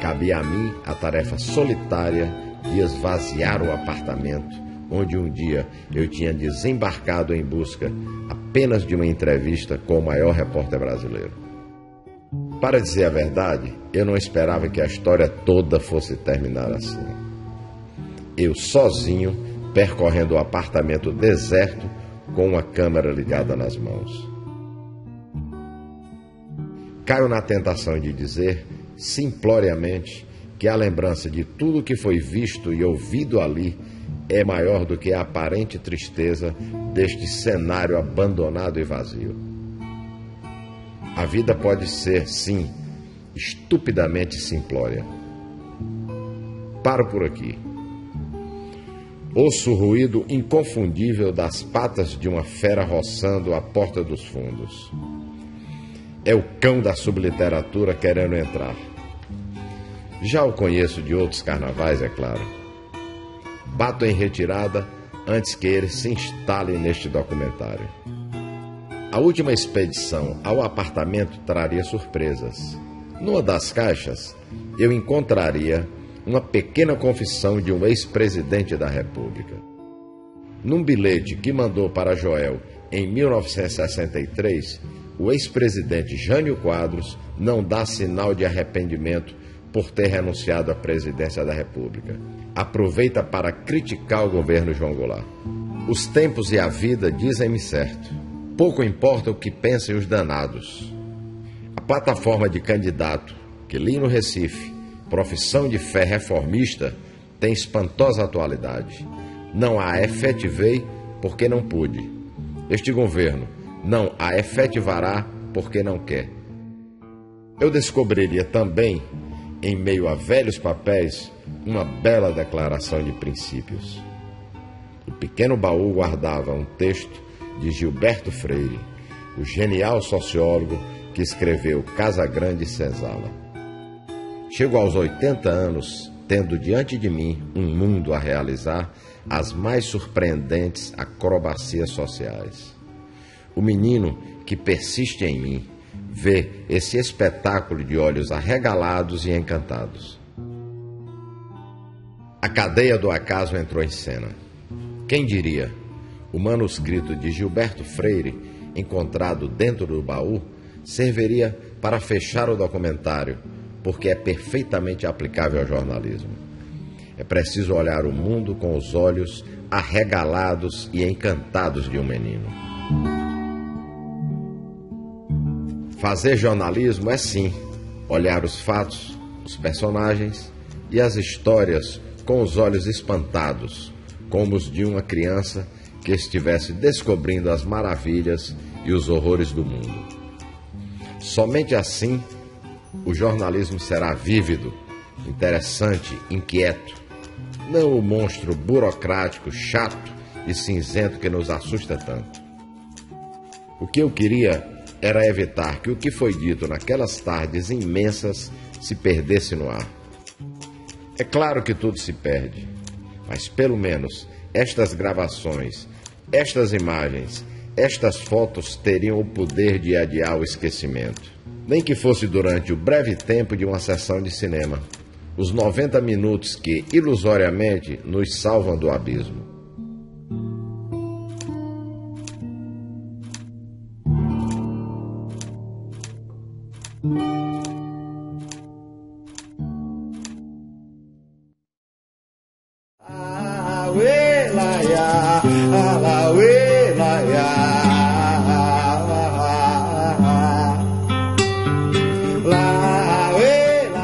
Cabia a mim a tarefa solitária de esvaziar o apartamento onde um dia eu tinha desembarcado em busca apenas de uma entrevista com o maior repórter brasileiro. Para dizer a verdade, eu não esperava que a história toda fosse terminar assim. Eu sozinho, percorrendo o apartamento deserto com uma câmera ligada nas mãos. Caio na tentação de dizer, simploriamente, que a lembrança de tudo que foi visto e ouvido ali é maior do que a aparente tristeza deste cenário abandonado e vazio. A vida pode ser, sim, estupidamente simplória. Paro por aqui. Ouço o ruído inconfundível das patas de uma fera roçando a porta dos fundos. É o cão da subliteratura querendo entrar. Já o conheço de outros carnavais, é claro. Bato em retirada antes que ele se instale neste documentário. A última expedição ao apartamento traria surpresas. Numa das caixas, eu encontraria uma pequena confissão de um ex-presidente da República. Num bilhete que mandou para Joel em 1963, o ex-presidente Jânio Quadros não dá sinal de arrependimento por ter renunciado à presidência da República. Aproveita para criticar o governo João Goulart. Os tempos e a vida dizem-me certo. Pouco importa o que pensem os danados. A plataforma de candidato que li no Recife, profissão de fé reformista, tem espantosa atualidade. Não a efetivei porque não pude. Este governo não a efetivará porque não quer. Eu descobriria também, em meio a velhos papéis, uma bela declaração de princípios. O pequeno baú guardava um texto de Gilberto Freire, o genial sociólogo que escreveu Casa Grande e Senzala. Chego aos 80 anos, tendo diante de mim um mundo a realizar as mais surpreendentes acrobacias sociais. O menino que persiste em mim vê esse espetáculo de olhos arregalados e encantados. A cadeia do acaso entrou em cena. Quem diria? O manuscrito de Gilberto Freire, encontrado dentro do baú, serviria para fechar o documentário, porque é perfeitamente aplicável ao jornalismo. É preciso olhar o mundo com os olhos arregalados e encantados de um menino. Fazer jornalismo é sim olhar os fatos, os personagens e as histórias com os olhos espantados, como os de uma criança que estivesse descobrindo as maravilhas e os horrores do mundo. Somente assim o jornalismo será vívido, interessante, inquieto, não o monstro burocrático, chato e cinzento que nos assusta tanto. O que eu queria era evitar que o que foi dito naquelas tardes imensas se perdesse no ar. É claro que tudo se perde, mas pelo menos estas gravações, estas imagens, estas fotos teriam o poder de adiar o esquecimento. Nem que fosse durante o breve tempo de uma sessão de cinema. Os 90 minutos que, ilusoriamente, nos salvam do abismo.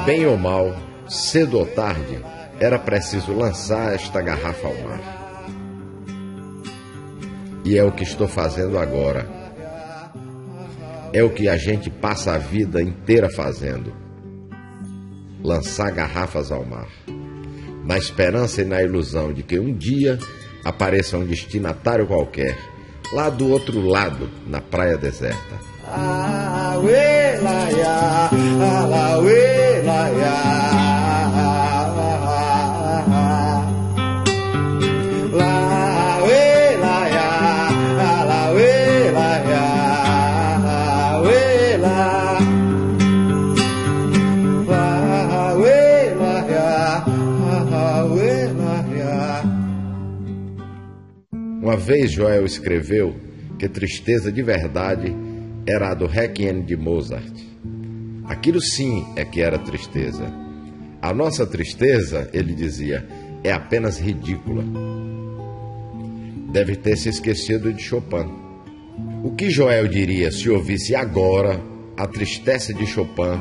Bem ou mal, cedo ou tarde, era preciso lançar esta garrafa ao mar. E é o que estou fazendo agora. É o que a gente passa a vida inteira fazendo. Lançar garrafas ao mar. Na esperança e na ilusão de que um dia apareça um destinatário qualquer, lá do outro lado, na praia deserta. Uma vez Joel escreveu que tristeza de verdade era a do Requiem de Mozart. Aquilo sim é que era tristeza. A nossa tristeza, ele dizia, é apenas ridícula. Deve ter se esquecido de Chopin. O que Joel diria se ouvisse agora a tristeza de Chopin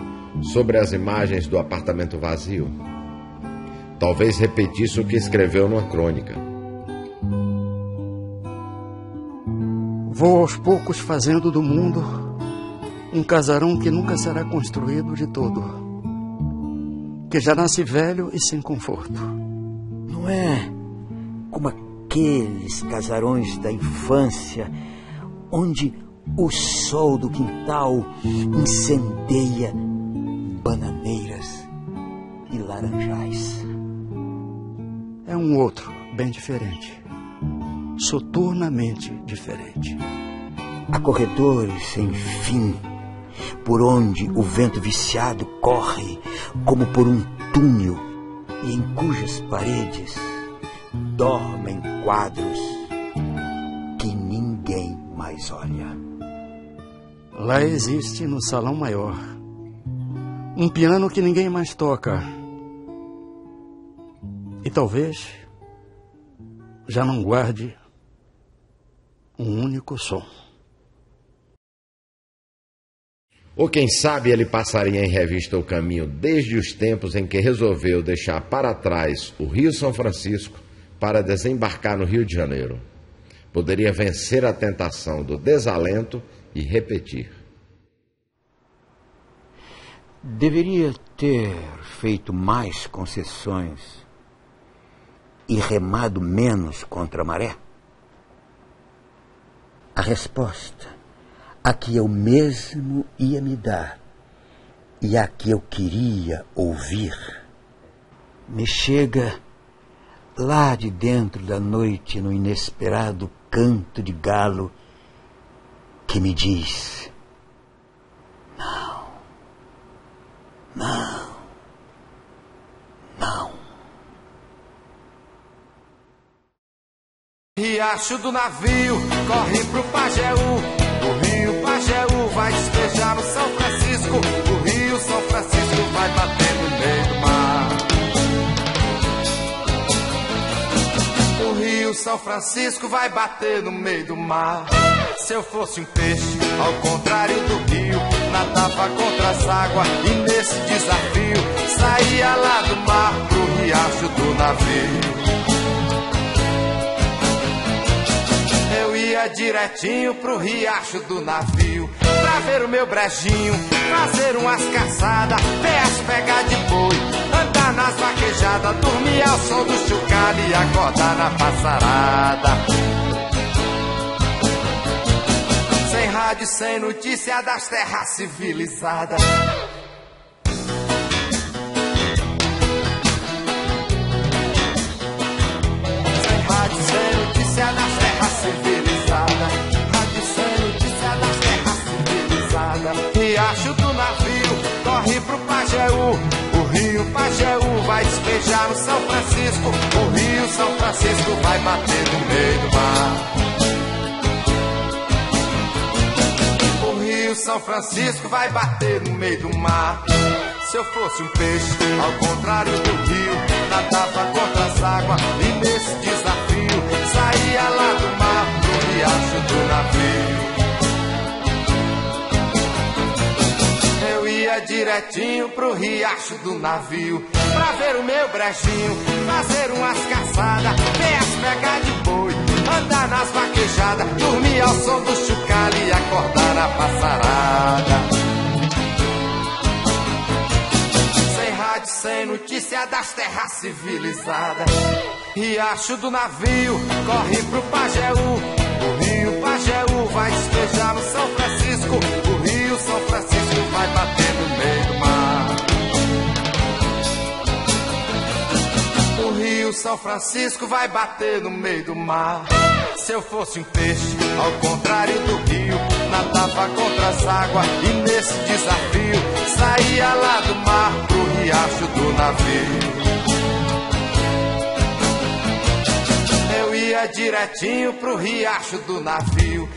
sobre as imagens do apartamento vazio? Talvez repetisse o que escreveu numa crônica. Vou aos poucos fazendo do mundo um casarão que nunca será construído de todo, que já nasce velho e sem conforto. Não é como aqueles casarões da infância, onde o sol do quintal incendeia bananeiras e laranjais. É um outro, bem diferente. Soturnamente diferente. Há corredores sem fim, por onde o vento viciado corre como por um túnel e em cujas paredes dormem quadros que ninguém mais olha. Lá existe, no salão maior, um piano que ninguém mais toca. E talvez já não guarde um único som. Ou quem sabe ele passaria em revista o caminho desde os tempos em que resolveu deixar para trás o Rio São Francisco para desembarcar no Rio de Janeiro. Poderia vencer a tentação do desalento e repetir. Deveria ter feito mais concessões e remado menos contra a maré? A resposta a que eu mesmo ia me dar e a que eu queria ouvir me chega lá de dentro da noite no inesperado canto de galo que me diz: não, não, não. Riacho do navio corre pro Pajeú. O rio Pajeú vai despejar no São Francisco. O rio São Francisco vai bater no meio do mar. O rio São Francisco vai bater no meio do mar. Se eu fosse um peixe, ao contrário do rio, nadava contra as águas e nesse desafio saía lá do mar pro riacho do navio. Eu ia direitinho pro riacho do navio pra ver o meu brejinho, fazer umas caçadas, ver as pegas de boi, andar nas vaquejadas, dormir ao som do chocalho e acordar na passarada. Sem rádio, sem notícia das terras civilizadas. Sem rádio, sem notícia das terras civilizadas. Rádio sem notícia das terras civilizadas. Riacho do navio corre pro Pajeú. O rio Pajeú vai despejar no São Francisco. O rio São Francisco vai bater no meio do mar. O rio São Francisco vai bater no meio do mar. Se eu fosse um peixe, ao contrário do rio, nadava contra as águas e nesse desafio saía lá do mar pro riacho do navio. Eu ia direitinho pro riacho do navio pra ver o meu brejinho, fazer umas caçadas, ver as pegas de boi, andar nas vaquejadas, dormir ao som do chocalho e acordar na passarada. Sem rádio, sem notícia das terras civilizadas. Riacho do navio corre pro Pajeú. O rio Pajeú vai despejar no São Francisco. O rio São Francisco vai bater no meio do mar. O rio São Francisco vai bater no meio do mar. Se eu fosse um peixe, ao contrário do rio, nadava contra as águas e nesse desafio saía lá do mar pro riacho do navio. Eu ia direitinho pro riacho do navio